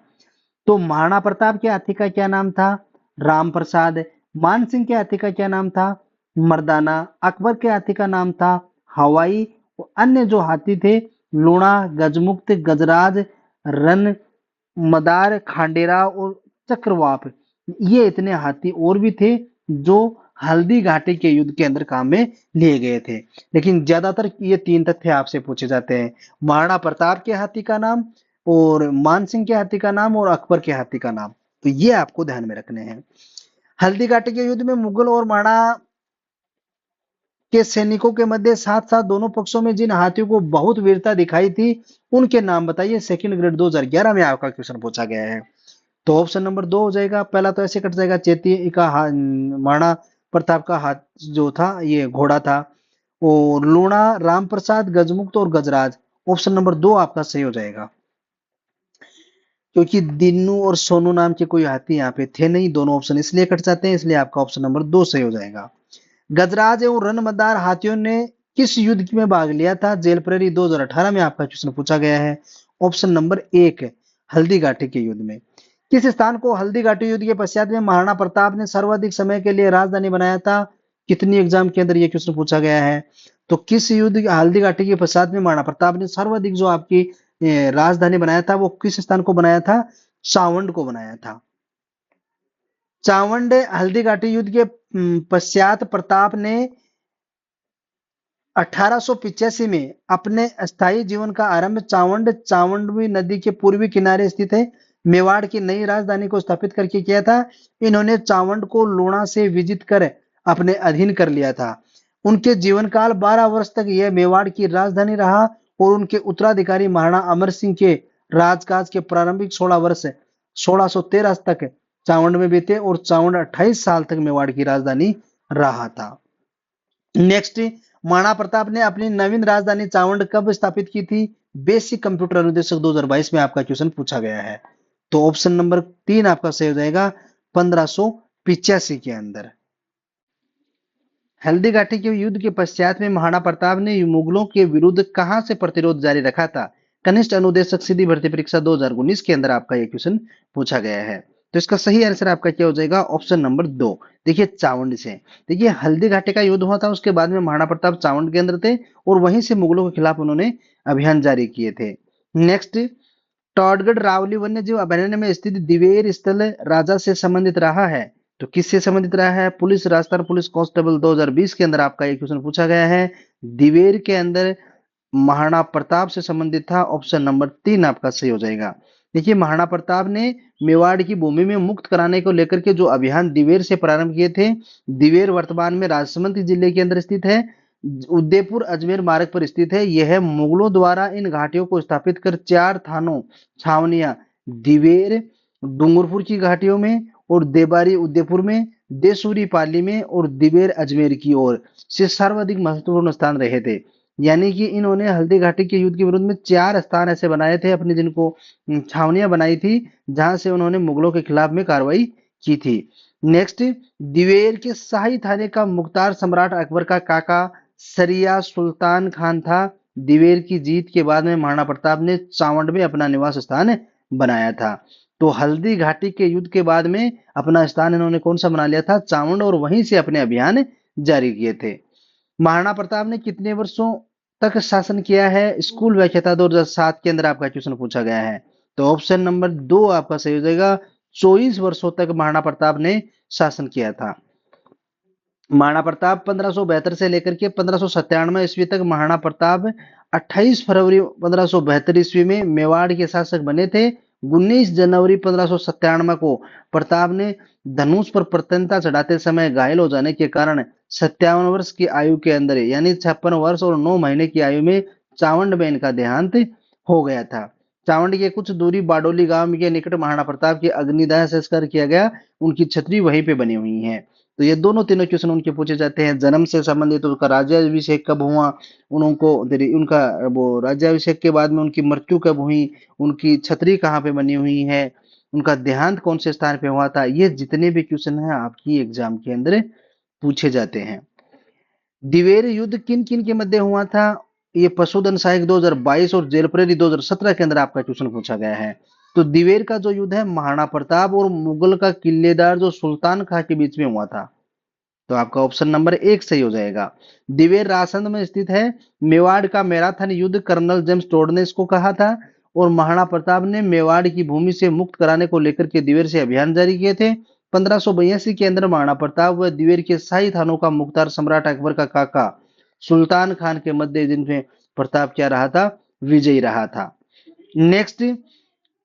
तो महाराणा प्रताप के हाथी का क्या नाम था, राम प्रसाद। मान सिंह के हाथी का क्या नाम था, मर्दाना। अकबर के हाथी का नाम था हवाई। और अन्य जो हाथी थे, लूणा, गजमुक्त, गजराज, रन, मदार, खांडेरा और चक्रवाप, ये इतने हाथी और भी थे जो हल्दी घाटी के युद्ध के अंदर काम में लिए गए थे। लेकिन ज्यादातर ये 3 तथ्य आपसे पूछे जाते हैं, महाराणा प्रताप के हाथी का नाम, और मान सिंह के हाथी का नाम, और अकबर के हाथी का नाम। तो ये आपको ध्यान में रखने हैं। हल्दी घाटी के युद्ध में मुगल और महाराणा के सैनिकों के मध्य साथ साथ दोनों पक्षों में जिन हाथियों को बहुत वीरता दिखाई थी उनके नाम बताइए। सेकंड ग्रेड 2011 में आपका क्वेश्चन पूछा गया है। तो ऑप्शन नंबर 2 हो जाएगा। पहला तो ऐसे कट जाएगा, चेती का महाराणा प्रताप का हाथ जो था ये घोड़ा था। और लूणा, राम प्रसाद, गजमुक्त और गजराज, ऑप्शन नंबर 2 आपका सही हो जाएगा। क्योंकि दिन्नू और सोनू नाम के कोई हाथी यहाँ पे थे नहीं, दोनों ऑप्शन इसलिए कट जाते हैं, इसलिए आपका ऑप्शन नंबर 2 सही हो जाएगा। गजराज एवं रणमदार हाथियों ने किस युद्ध में भाग लिया था? जेल प्रहरी 2018 में आपका क्वेश्चन पूछा गया है। ऑप्शन नंबर 1 हल्दी घाटी के युद्ध में। किस स्थान को हल्दी घाटी युद्ध के पश्चात में महाराणा प्रताप ने सर्वाधिक समय के लिए राजधानी बनाया था? कितनी एग्जाम के अंदर यह क्वेश्चन पूछा गया है। तो किस युद्ध हल्दी घाटी के पश्चात में महाराणा प्रताप ने सर्वाधिक जो आपकी राजधानी बनाया था वो किस स्थान को बनाया था? चावंड को बनाया था। चावंड हल्दी घाटी युद्ध के पश्चात प्रताप ने 1885 में अपने अस्थायी जीवन का आरंभ चावंडवी नदी के पूर्वी किनारे स्थित है मेवाड़ की नई राजधानी को स्थापित करके किया था। इन्होंने चावंड को लूणा से विजित कर अपने अधीन कर लिया था। उनके जीवन काल 12 वर्ष तक यह मेवाड़ की राजधानी रहा और उनके उत्तराधिकारी महाराणा अमर सिंह के राजकाज के प्रारंभिक 16 वर्ष 1613 तक चावंड में बीते और चावंड 28 साल तक मेवाड़ की राजधानी रहा था। नेक्स्ट, महाराणा प्रताप ने अपनी नवीन राजधानी चावंड कब स्थापित की थी? बेसिक कंप्यूटर अनुदेशक 2022 में आपका क्वेश्चन पूछा गया है। तो ऑप्शन नंबर 3 आपका सही हो जाएगा 1585 के अंदर। हल्दी घाटी के युद्ध के पश्चात में महाराणा प्रताप ने मुगलों के विरुद्ध कहां से प्रतिरोध जारी रखा था? कनिष्ठ अनुदेशक सीधी भर्ती परीक्षा 2019 के अंदर आपका यह क्वेश्चन पूछा गया है। तो इसका सही आंसर आपका क्या हो जाएगा? Option number 2। देखिए चावंड से। देखिए हल्दी घाटी का युद्ध हुआ था, उसके बाद में महाराणा प्रताप चावंड के अंदर थे और वहीं से मुगलों के खिलाफ उन्होंने अभियान जारी किए थे। नेक्स्ट, टॉडगढ़ रावली वन्य जीव अभयारण्य में स्थित दिवेर स्थल राजा से संबंधित रहा है। तो किससे संबंधित रहा है? पुलिस, राजस्थान पुलिस कांस्टेबल 2020 के अंदर आपका एक क्वेश्चन पूछा गया है। दिवेर के अंदर महाराणा प्रताप से संबंधित था। ऑप्शन नंबर 3 आपका सही हो जाएगा। देखिए महाराणा प्रताप ने मेवाड़ की भूमि में मुक्त कराने को लेकर के जो अभियान दिवेर से प्रारंभ किए थे। दिवेर वर्तमान में राजसमंद जिले के अंदर स्थित है, उदयपुर अजमेर मार्ग पर स्थित है। यह मुगलों द्वारा इन घाटियों को स्थापित कर 4 थानों छावनियां दिवेर डूंगरपुर की घाटियों में और देबारी उदयपुर में, देसूरी पाली में और दिवेर अजमेर की ओर से सर्वाधिक महत्वपूर्ण स्थान रहे थे। यानी कि इन्होंने हल्दी घाटी के युद्ध के विरुद्ध में 4 स्थान ऐसे बनाए थे अपने, जिनको छावनियां बनाई थी जहां से उन्होंने मुगलों के खिलाफ में कार्रवाई की थी। नेक्स्ट, दिवेर के शाही थाने का मुख्तार सम्राट अकबर का काका सरिया सुल्तान खान था। दिवेर की जीत के बाद में महाराणा प्रताप ने चावंड में अपना निवास स्थान बनाया था। तो हल्दी घाटी के युद्ध के बाद में अपना स्थान इन्होंने कौन सा बना लिया था? चावंड, और वहीं से अपने अभियान जारी किए थे। महाराणा प्रताप ने कितने वर्षों तक शासन किया है? स्कूल व्याख्याता 2007 के अंदर आपका क्वेश्चन पूछा गया है। तो ऑप्शन नंबर 2 आपका सही हो जाएगा। 24 वर्षों तक महाराणा प्रताप ने शासन किया था। महाराणा प्रताप 1572 से लेकर के 1597 ईस्वी तक महाराणा प्रताप 28 फरवरी 1572 ईस्वी में मेवाड़ के शासक बने थे। 19 जनवरी 1597 को प्रताप ने धनुष पर प्रत्यंता चढ़ाते समय घायल हो जाने के कारण 57 वर्ष की आयु के अंदर यानी 56 वर्ष और 9 महीने की आयु में चावंड में इनका देहांत हो गया था। चावंड के कुछ दूरी बाडोली गांव के निकट महाराणा प्रताप के अग्निदाह संस्कार किया गया। उनकी छतरी वहीं पे बनी हुई है। तो ये दोनों तीनों क्वेश्चन उनके पूछे जाते हैं। जन्म से संबंधित, उसका राज्याभिषेक कब हुआ, उनका वो राज्याभिषेक के बाद में उनकी मृत्यु कब हुई, उनकी छतरी कहाँ पे बनी हुई है, उनका देहांत कौन से स्थान पे हुआ था, ये जितने भी क्वेश्चन हैं आपकी एग्जाम के अंदर पूछे जाते हैं। दिवेर युद्ध किन किन के मध्य हुआ था? ये पशुधन सहायक 2022 और जेल प्रहरी 2017 के अंदर आपका क्वेश्चन पूछा गया है। तो दिवेर का जो युद्ध है महाराणा प्रताप और मुगल का किलेदार जो सुल्तान खां के बीच में हुआ था। तो आपका ऑप्शन नंबर 1 सही हो जाएगा। दिवेर राजसंद में स्थित है। मेवाड़ का मैराथन युद्ध कर्नल जेम्स टोड ने इसको कहा था और महाराणा प्रताप ने मेवाड़ की भूमि से मुक्त कराने को लेकर के दिवेर से अभियान जारी किए थे। 1582 के अंदर महाराणा प्रताप व दिवेर के शाही थानों का मुख्तार सम्राट अकबर का काका सुल्तान खान के मध्य जिनमें प्रताप क्या रहा था? विजयी रहा था। नेक्स्ट,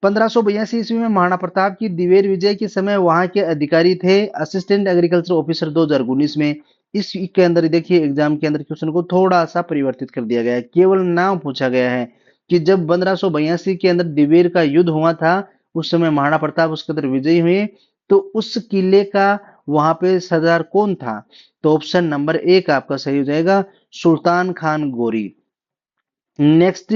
1582 ईस्वी में महाराणा प्रताप की दिवेर विजय के समय वहां के अधिकारी थे असिस्टेंट एग्रीकल्चर ऑफिसर 2019 में। इसके अंदर देखिए एग्जाम के अंदर क्वेश्चन को थोड़ा सा परिवर्तित कर दिया गया है। केवल नाम पूछा गया है कि जब 1582 के अंदर दिवेर का युद्ध हुआ था, उस समय महाराणा प्रताप उसके अंदर विजयी हुए, तो उस किले का वहां पे सरदार कौन था? तो ऑप्शन नंबर एक आपका सही हो जाएगा, सुल्तान खान गोरी। नेक्स्ट,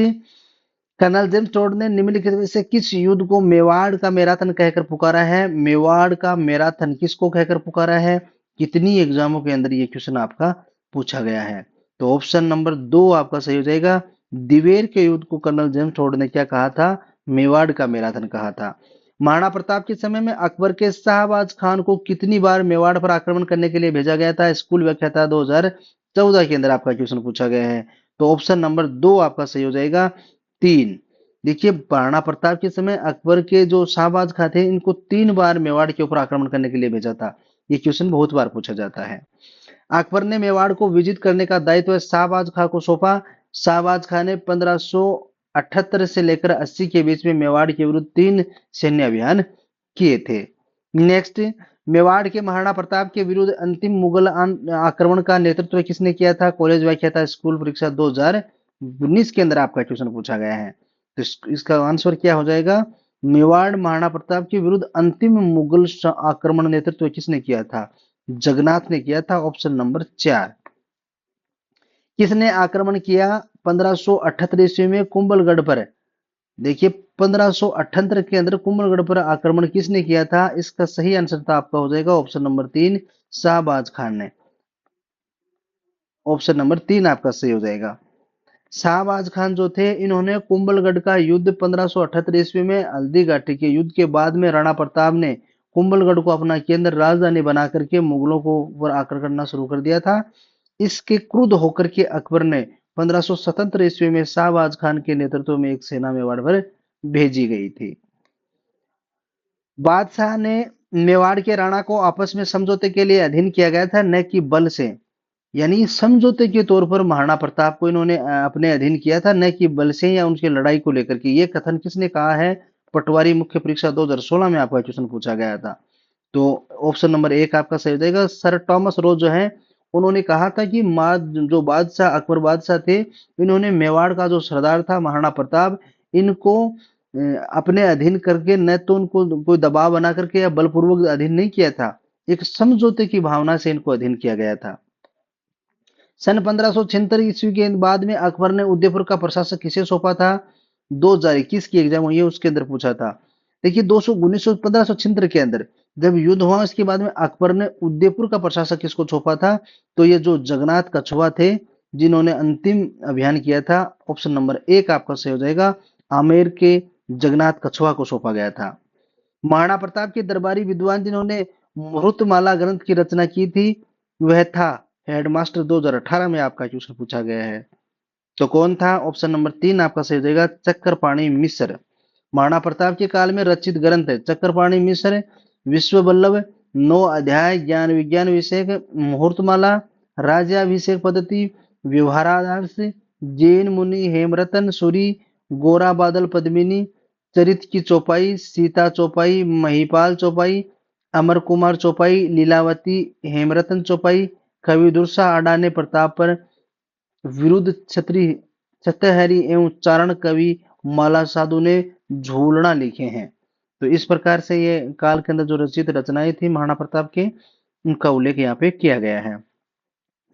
कर्नल जेम्स टोड ने निम्नलिखित में से किस युद्ध को मेवाड़ का मैराथन कहकर पुकारा है? मेवाड़ का मैराथन किसको कहकर पुकारा है? कितनी एग्जामों के अंदर ये क्वेश्चन आपका पूछा गया है? तो ऑप्शन नंबर दो आपका सही हो जाएगा, दिवेर के युद्ध को कर्नल जेम्स टोड ने क्या कहा था? मेवाड़ का मैराथन कहा था। महाराणा प्रताप के समय में अकबर के शाहबाज खान को कितनी बार मेवाड़ पर आक्रमण करने के लिए भेजा गया था? स्कूल व्याख्याता 2014 के अंदर आपका क्वेश्चन पूछा गया है। तो ऑप्शन नंबर दो आपका सही हो जाएगा, 3। देखिए महाराणा प्रताप के समय अकबर के जो शाहबाज खां थे, इनको 3 बार मेवाड़ के ऊपर आक्रमण करने के लिए भेजा था। ये क्वेश्चन बहुत बार पूछा जाता है। अकबर ने मेवाड़ को विजित करने का दायित्व शाहबाज खां को सौंपा। शाहबाज खां ने 1578 से लेकर 80 के बीच में मेवाड़ के विरुद्ध 3 सैन्य अभियान किए थे। नेक्स्ट, मेवाड़ के महाराणा प्रताप के विरुद्ध अंतिम मुगल आक्रमण का नेतृत्व किसने किया था? कॉलेज व्याख्याता स्कूल परीक्षा 2019 के अंदर आपका क्वेश्चन पूछा गया है। तो इसका आंसर क्या हो जाएगा? मेवाड़ महाराणा प्रताप के विरुद्ध अंतिम मुगल आक्रमण नेतृत्व किसने किया था? जगन्नाथ ने किया था, ऑप्शन नंबर 4। किसने आक्रमण किया 1578 ईस्वी में कुंभलगढ़ पर? देखिए 1578 के अंदर कुंभलगढ़ पर आक्रमण किसने किया था? इसका सही आंसर था आपका हो जाएगा ऑप्शन नंबर 3, शाहबाज खान ने। ऑप्शन नंबर 3 आपका सही हो जाएगा। शाहबाज खान जो थे, इन्होंने कुंभलगढ़ का युद्ध 1578 ईस्वी में हल्दी घाटी के युद्ध के बाद में राणा प्रताप ने कुंभलगढ़ को अपना केंद्र राजधानी बना करके मुगलों को पर आक्रमण करना शुरू कर दिया था। इसके क्रुद्ध होकर के अकबर ने 1577 ईस्वी में शाहबाज खान के नेतृत्व में एक सेना मेवाड़ पर भेजी गई थी। बादशाह ने मेवाड़ के राणा को आपस में समझौते के लिए अधीन किया गया था, न कि बल से। यानी समझौते के तौर पर महाराणा प्रताप को इन्होंने अपने अधीन किया था, न कि बल से या उनकी लड़ाई को लेकर के। ये कथन किसने कहा है? पटवारी मुख्य परीक्षा 2016 में आपका क्वेश्चन पूछा गया था। तो ऑप्शन नंबर 1 आपका सही हो जाएगा। सर टॉमस रोज जो है, उन्होंने कहा था कि जो बादशाह अकबर बादशाह थे, इन्होंने मेवाड़ का जो सरदार था महाराणा प्रताप, इनको अपने अधीन करके न तो उनको कोई दबाव बना करके या बलपूर्वक अधीन नहीं किया था, एक समझौते की भावना से इनको अधीन किया गया था। सन 1576 ईस्वी के बाद में अकबर ने उदयपुर का प्रशासक किसे सौंपा था? 2021 की एग्जाम हुई है, उसके अंदर पूछा था। देखिए 1576 के अंदर जब युद्ध हुआ, इसके बाद में अकबर ने उदयपुर का प्रशासक किसको सौंपा था? तो ये जो जगन्नाथ कछुआ थे, जिन्होंने अंतिम अभियान किया था। ऑप्शन नंबर 1 आपका सही हो जाएगा, आमेर के जगन्नाथ कछुआ को सौंपा गया था। महाराणा प्रताप के दरबारी विद्वान जिन्होंने मुहूर्तमाला ग्रंथ की रचना की थी, वह था हेडमास्टर। 2018 में आपका क्वेश्चन पूछा गया है। तो कौन था? ऑप्शन नंबर 3 आपका सही हो जाएगा, चक्रपाणि मिश्र। महाराणा प्रताप के काल में रचित ग्रंथ है चक्रपाणि मिश्र, विश्व बल्लभ, 9 अध्याय ज्ञान विज्ञान विषयक, मुहूर्तमाला, राज्याभिषेक पद्धति, व्यवहारादर्श, जैन मुनि हेमरतन सूरी, गोरा बादल पद्मिनी, चरित की चौपाई, सीता चौपाई, महिपाल चौपाई, अमर कुमार चौपाई, लीलावती, हेमरतन चौपाई, कवि दुर्सा आडा ने प्रताप पर विरुद्ध छत्री छत्रहरी एवं चारण कवि माला साधु ने झूलना लिखे हैं। तो इस प्रकार से ये काल के अंदर जो रचित रचनाएं थी महाराणा प्रताप के, उनका उल्लेख यहाँ पे किया गया है।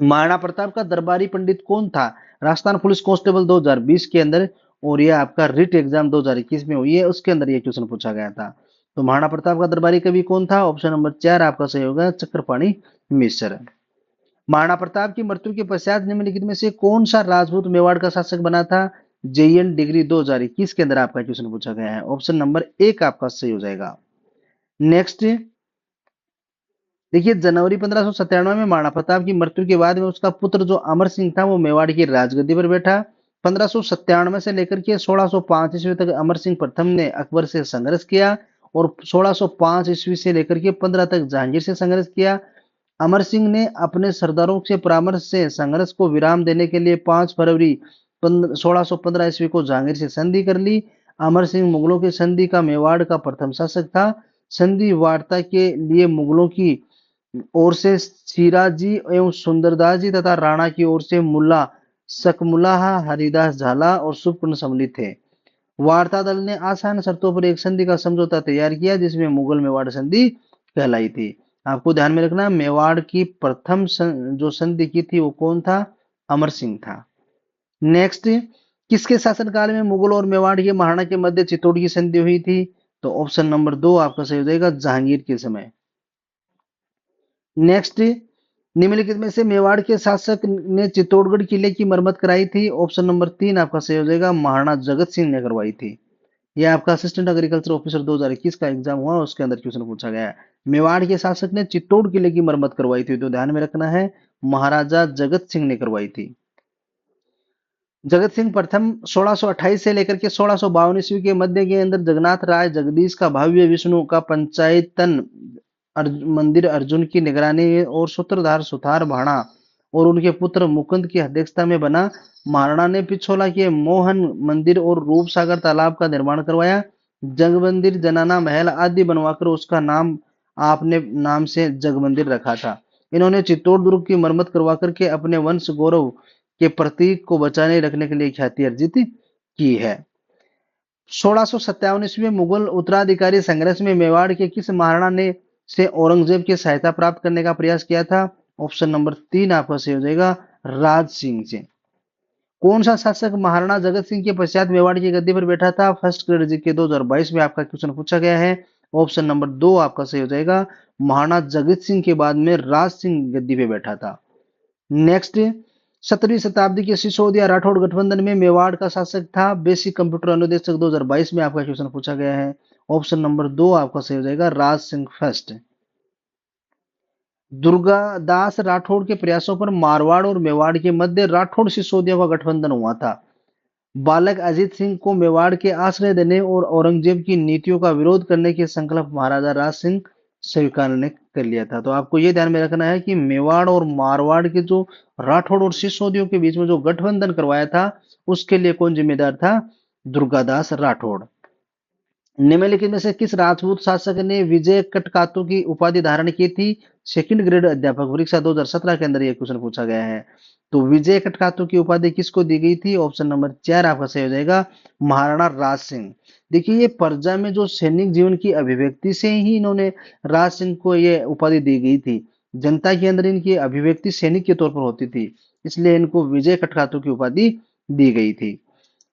महाराणा प्रताप का दरबारी पंडित कौन था? राजस्थान पुलिस कांस्टेबल 2020 के अंदर, और यह आपका रिट एग्जाम 2021 में हुई है, उसके अंदर ये क्वेश्चन पूछा गया था। तो महाराणा प्रताप का दरबारी कवि कौन था? ऑप्शन नंबर 4 आपका सही होगा, चक्रपाणि मिश्र। महाराणा प्रताप की मृत्यु के पश्चात निम्नलिखित में से कौन सा राजपूत मेवाड़ का शासक बना था? JN डिग्री 2021 के अंदर आपका क्वेश्चन पूछा गया है। ऑप्शन नंबर 1 आपका सही हो जाएगा। नेक्स्ट, देखिए जनवरी 1597 में महाराणा प्रताप की मृत्यु के बाद में उसका पुत्र जो अमर सिंह था, वो मेवाड़ की राजगद्दी पर बैठा। 1597 से लेकर के 1605 ईस्वी तक अमर सिंह प्रथम ने अकबर से संघर्ष किया, और 1605 ईस्वी से लेकर के 15 तक जहांगीर से संघर्ष किया। अमर सिंह ने अपने सरदारों से परामर्श से संघर्ष को विराम देने के लिए 5 फरवरी 1615 ईस्वी को जहांगीर से संधि कर ली। अमर सिंह मुगलों की संधि का मेवाड़ का प्रथम शासक था। संधि वार्ता के लिए मुगलों की ओर से सिराजी एवं सुंदरदास जी तथा राणा की ओर से मुल्ला सकमुल्लाह हरिदास झाला और सुपर्ण सम्मिलित थे। वार्ता दल ने आसान शर्तों पर एक संधि का समझौता तैयार किया जिसमें मुगल मेवाड़ संधि कहलाई थी। आपको ध्यान में रखना, मेवाड़ की प्रथम जो संधि की थी वो कौन था? अमर सिंह था। नेक्स्ट, किसके शासनकाल में मुगल और मेवाड़ के महाराणा के मध्य चित्तौड़ की संधि हुई थी? तो ऑप्शन नंबर 2 आपका सही हो जाएगा, जहांगीर के समय। नेक्स्ट, निम्नलिखित में से मेवाड़ के शासक ने चित्तौड़गढ़ किले की मरम्मत कराई थी? ऑप्शन नंबर 3 आपका सही हो जाएगा, महाराणा जगत सिंह ने करवाई थी। यह आपका असिस्टेंट एग्रीकल्चर ऑफिसर 2021 का एग्जाम हुआ, उसके अंदर क्वेश्चन पूछा गया है। मेवाड़ के शासक ने चित्तौड़ किले की मरम्मत करवाई थी, तो ध्यान में रखना है, महाराजा जगत सिंह ने करवाई थी। जगत सिंह प्रथम 1628 से लेकर के 1652 ईस्वी के मध्य के अंदर जगन्नाथ राय जगदीश का भव्य विष्णु का पंचायतन मंदिर अर्जुन की निगरानी और सूत्रधार सुथार भाणा और उनके पुत्र मुकुंद की अध्यक्षता में बना। महाराणा ने पिछोला के मोहन मंदिर और रूपसागर तालाब का निर्माण करवाया। जग मंदिर, जनाना महल आदि बनवाकर उसका नाम आपने नाम से जग मंदिर रखा था। इन्होंने चित्तौड़ दुर्ग की मरम्मत करवा करके अपने वंश गौरव के प्रतीक को बचाने रखने के लिए ख्याति अर्जित की है। 1657 ईस्वी में मुगल उत्तराधिकारी संघर्ष में मेवाड़ के किस महाराणा ने से औरंगजेब की सहायता प्राप्त करने का प्रयास किया था? ऑप्शन नंबर 3 आपका सही हो जाएगा, राज सिंह से। कौन सा शासक महाराणा जगत सिंह के पश्चात मेवाड़ की गद्दी पर बैठा था? फर्स्ट ग्रेड जीके 2022 में आपका क्वेश्चन पूछा गया है। ऑप्शन नंबर 2 आपका सही हो जाएगा, महाराणा जगत सिंह के बाद में राज सिंह गद्दी पे बैठा था। नेक्स्ट, 17वीं शताब्दी के सिसोदिया राठौड़ गठबंधन में मेवाड़ का शासक था? बेसिक कंप्यूटर अनुदेशक 2022 में आपका क्वेश्चन पूछा गया है। ऑप्शन नंबर 2 आपका सही हो जाएगा, राज सिंह फर्स्ट। दुर्गादास राठौड़ के प्रयासों पर मारवाड़ और मेवाड़ के मध्य राठौड़ सिसोदिया का गठबंधन हुआ था। बालक अजीत सिंह को मेवाड़ के आश्रय देने और औरंगजेब की नीतियों का विरोध करने के संकल्प महाराजा राज सिंह स्वीकार ने कर लिया था। तो आपको ये ध्यान में रखना है कि मेवाड़ और मारवाड़ के जो राठौड़ और सिसोदियों के बीच में जो गठबंधन करवाया था उसके लिए कौन जिम्मेदार था? दुर्गादास राठौड़। निम्नलिखित में से किस राजपूत शासक ने विजय कटकातु की उपाधि धारण की थी? सेकंड ग्रेड अध्यापक परीक्षा 2017 के अंदर यह क्वेश्चन पूछा गया है। तो विजय कटकातु की उपाधि किसको दी गई थी? ऑप्शन नंबर 4 आपका सही हो जाएगा, महाराणा राज सिंह। देखिए, ये प्रजा में जो सैनिक जीवन की अभिव्यक्ति से ही इन्होंने राज सिंह को ये उपाधि दी गई थी। जनता के अंदर इनकी अभिव्यक्ति सैनिक के तौर पर होती थी, इसलिए इनको विजय कटकातु की उपाधि दी गई थी।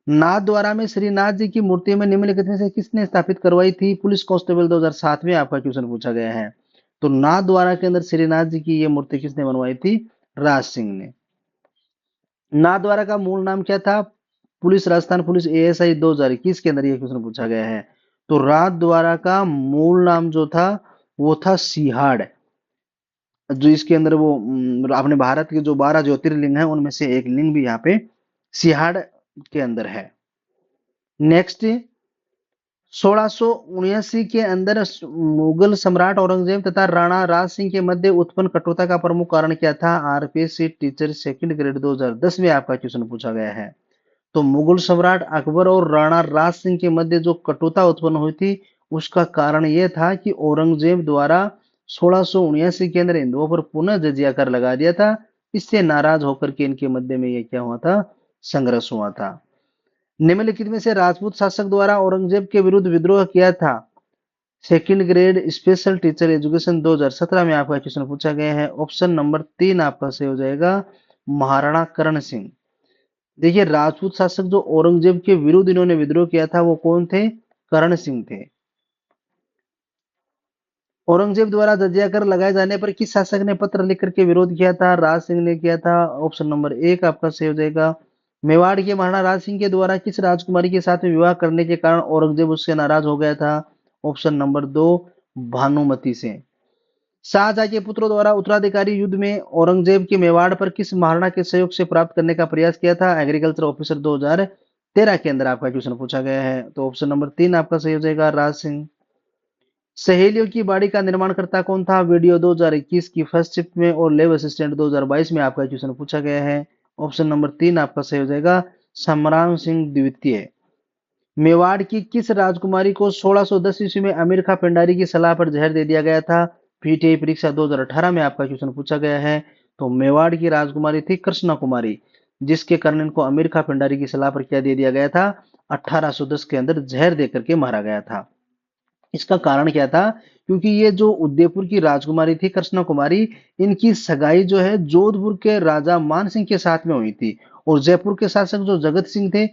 नाथद्वारा में श्रीनाथ जी की मूर्ति में निम्नलिखित में से किसने स्थापित करवाई थी? पुलिस कांस्टेबल 2007 में आपका क्वेश्चन पूछा गया है। तो नाथद्वारा के अंदर श्रीनाथ जी की ये मूर्ति किसने बनवाई थी? राज सिंह ने। नाथद्वारा का मूल नाम क्या था? पुलिस राजस्थान पुलिस एएसआई 2021 के अंदर ये क्वेश्चन पूछा गया है। तो नाथद्वारा का मूल नाम जो था वो था सिहाड़। जो इसके अंदर वो अपने भारत के जो 12 ज्योतिर्लिंग है उनमें से एक लिंग भी यहाँ पे सिहाड़ के अंदर है। नेक्स्ट, 1679 के अंदर मुगल सम्राट औरंगजेब तथा राणा राज सिंह के मध्य उत्पन्न कटुता का प्रमुख कारण क्या था? आरपीएससी टीचर सेकंड ग्रेड 2010 में आपका क्वेश्चन पूछा गया है। तो मुगल सम्राट अकबर और राणा राज सिंह के मध्य जो कटुता उत्पन्न हुई थी उसका कारण यह था कि औरंगजेब द्वारा 1679 के अंदर हिंदुओं पर पुनः जजिया कर लगा दिया था। इससे नाराज होकर के इनके मध्य में यह क्या हुआ था? संघर्ष हुआ था। निम्नलिखित में से राजपूत शासक द्वारा औरंगजेब के विरुद्ध विद्रोह किया था? Second grade special teacher education 2017 में आपका क्वेश्चन पूछा गया है। ऑप्शन नंबर 3 आपका सही हो जाएगा, महाराणा करण सिंह। देखिए, राजपूत शासक जो औरंगजेब के विरुद्ध इन्होंने विद्रोह किया था वो कौन थे? करण सिंह थे। औरंगजेब द्वारा जजिया कर लगाए जाने पर किस शासक ने पत्र लिख करके विरोध किया था? राज सिंह ने किया था। ऑप्शन नंबर 1 आपका सही हो जाएगा। मेवाड़ के महाराणा राज सिंह के द्वारा किस राजकुमारी के साथ विवाह करने के कारण औरंगजेब उससे नाराज हो गया था? ऑप्शन नंबर 2, भानुमति से। शाहजहां के पुत्रों द्वारा उत्तराधिकारी युद्ध में औरंगजेब के मेवाड़ पर किस महाराणा के सहयोग से प्राप्त करने का प्रयास किया था? एग्रीकल्चर ऑफिसर 2013 के अंदर आपका क्वेश्चन पूछा गया है। तो ऑप्शन नंबर 3 आपका सही हो जाएगा, राज सिंह। सहेलियों की बाड़ी का निर्माणकर्ता कौन था? वीडियो 2021 की फर्स्ट शिफ्ट में और लैब असिस्टेंट 2022 में आपका क्वेश्चन पूछा गया है। ऑप्शन नंबर 3 आपका सही हो जाएगा, समराम सिंह द्वितीय। मेवाड़ की किस राजकुमारी को 1610 ईस्वी में अमीर खां पिंडारी की सलाह पर जहर दे दिया गया था? पीटीआई परीक्षा 2018 में आपका क्वेश्चन पूछा गया है। तो मेवाड़ की राजकुमारी थी कृष्णा कुमारी, जिसके कारण इनको अमीर खां भंडारी की सलाह पर क्या दे दिया गया था, 1810 के अंदर जहर देकर के मारा गया था। इसका कारण क्या था, क्योंकि ये जो उदयपुर की राजकुमारी थी कृष्णा कुमारी, इनकी सगाई जो है जोधपुर के राजा मान सिंह के साथ में हुई थी, और जयपुर के शासक जो जगत सिंह थे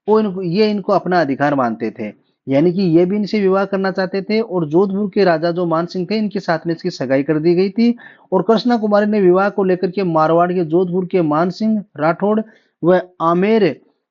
वो इनको अपना अधिकार मानते थे, यानी कि ये भी इनसे विवाह करना चाहते थे, और जोधपुर के राजा जो मान सिंह थे इनके साथ में इसकी सगाई कर दी गई थी। और कृष्णा कुमारी ने विवाह को लेकर के मारवाड़ के जोधपुर के मान सिंह राठौड़ व आमेर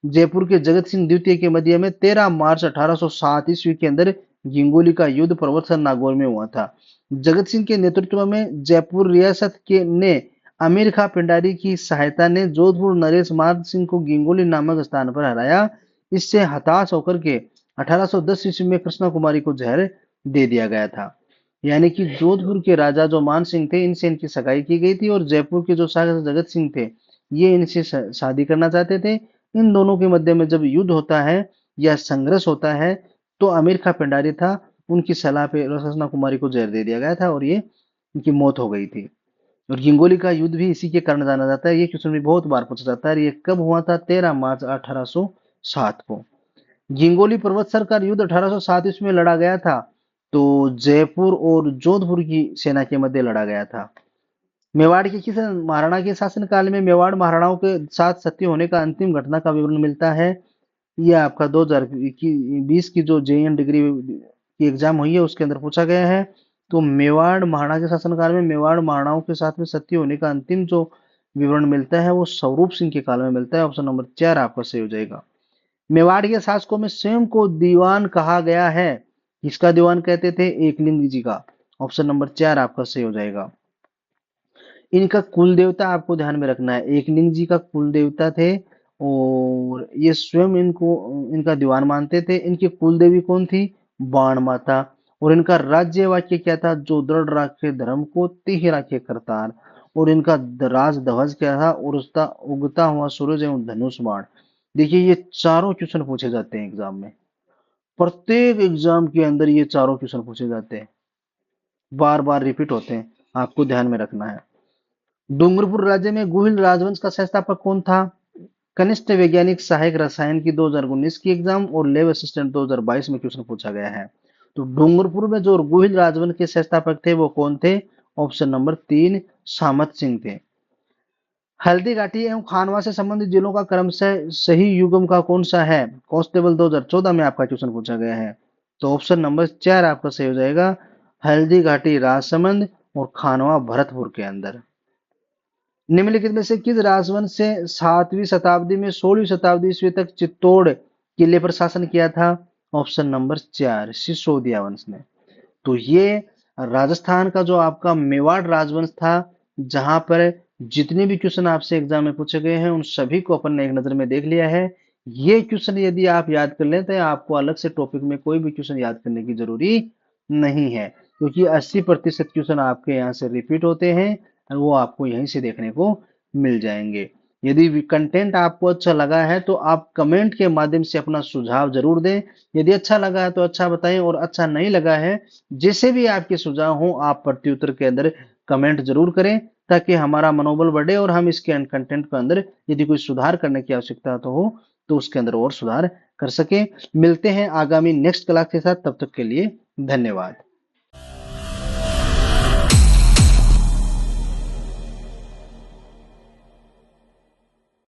जयपुर के जगत सिंह द्वितीय के मध्य में 13 मार्च 1807 ईस्वी के अंदर गिंगोली का युद्ध प्रवर्तन नागौर में हुआ था। जगत सिंह के नेतृत्व में जयपुर रियासत के ने अमीर खां पिंडारी की सहायता ने जोधपुर नरेश मान सिंह को गिंगोली नामक स्थान पर हराया। इससे हताश होकर के 1810 ईस्वी में कृष्णा कुमारी को जहर दे दिया गया था। यानी कि जोधपुर के राजा जो मान सिंह थे इनसे इनकी सगाई की गई थी, और जयपुर के जो शासक जगत सिंह थे ये इनसे शादी करना चाहते थे। इन दोनों के मध्य में जब युद्ध होता है या संघर्ष होता है तो अमीर खां पिंडारी था, उनकी सलाह पे कृष्णा कुमारी को जहर दे दिया गया था और ये इनकी मौत हो गई थी। और गिंगोली का युद्ध भी इसी के कारण जाना जाता है। ये क्वेश्चन भी बहुत बार पूछा जाता है। ये कब हुआ था, 13 मार्च 1807 को। गिंगोली पर्वत सर का युद्ध 1807 ईस्वी में लड़ा गया था। तो जयपुर और जोधपुर की सेना के मध्य लड़ा गया था। मेवाड़ के किस महाराणा के शासनकाल में मेवाड़ महाराणाओं के साथ सत्य होने का अंतिम घटना का विवरण मिलता है। ये आपका 2020 की जो जेईई डिग्री की एग्जाम हुई है उसके अंदर पूछा गया है। तो मेवाड़ महाराणा के शासनकाल में मेवाड़ महाराणाओं के साथ में सत्य होने का अंतिम जो विवरण मिलता है वो स्वरूप सिंह के काल में मिलता है। ऑप्शन नंबर 4 आपका सही हो जाएगा। मेवाड़ के शासकों में स्वयं को दीवान कहा गया है। किसका दीवान कहते थे, एकलिंग जी का। ऑप्शन नंबर 4 आपका सही हो जाएगा। इनका कुल देवता आपको ध्यान में रखना है, एकलिंग जी का कुल देवता थे, और ये स्वयं इनको इनका दीवान मानते थे। इनकी कुल देवी कौन थी, बाण माता। और इनका राज्य वाक्य क्या था, जो दृढ़ राखे धर्म को तिह राखे करतार। और इनका राज ध्वज क्या था, उड़ता उगता हुआ सूरज एवं धनुष बाण। देखिए ये चारों क्वेश्चन पूछे जाते हैं एग्जाम में, प्रत्येक एग्जाम के अंदर ये चारों क्वेश्चन पूछे जाते हैं, बार बार रिपीट होते हैं, आपको ध्यान में रखना है। डूंगरपुर राज्य में गुहिल राजवंश का संस्थापक कौन था, कनिष्ठ वैज्ञानिक सहायक रसायन की 2019 की एग्जाम और लैब असिस्टेंट 2022 में क्वेश्चन पूछा गया है। तो डूंगरपुर में जो गुहिल राजवंश के संस्थापक थे वो कौन थे, ऑप्शन नंबर 3 सामत सिंह थे। हल्दी घाटी एवं खानवा से संबंधित जिलों का क्रमशः सही युग्म का कौन सा है, कांस्टेबल 2014 में आपका क्वेश्चन पूछा गया है। तो ऑप्शन नंबर 4 आपका सही हो जाएगा, हल्दी घाटी राजसमंद और खानवा भरतपुर के अंदर। निम्नलिखित में से किस राजवंश से 7वीं शताब्दी में 16वीं शताब्दी ईस्वी तक चित्तौड़ किले पर शासन किया था, ऑप्शन नंबर 4 सिसोदिया वंश ने। तो ये राजस्थान का जो आपका मेवाड़ राजवंश था, जहां पर जितने भी क्वेश्चन आपसे एग्जाम में पूछे गए हैं उन सभी को अपन ने एक नजर में देख लिया है। ये क्वेश्चन यदि आप याद कर लें तो आपको अलग से टॉपिक में कोई भी क्वेश्चन याद करने की जरूरी नहीं है, क्योंकि 80% क्वेश्चन आपके यहाँ से रिपीट होते हैं और वो आपको यहीं से देखने को मिल जाएंगे। यदि कंटेंट आपको अच्छा लगा है तो आप कमेंट के माध्यम से अपना सुझाव जरूर दें। यदि अच्छा लगा है तो अच्छा बताएं, और अच्छा नहीं लगा है, जैसे भी आपके सुझाव हो आप प्रत्युत्तर के अंदर कमेंट जरूर करें, ताकि हमारा मनोबल बढ़े और हम इसके कंटेंट के अंदर यदि कोई सुधार करने की आवश्यकता तो हो तो उसके अंदर और सुधार कर सके। मिलते हैं आगामी नेक्स्ट क्लास के साथ, तब तक के लिए धन्यवाद।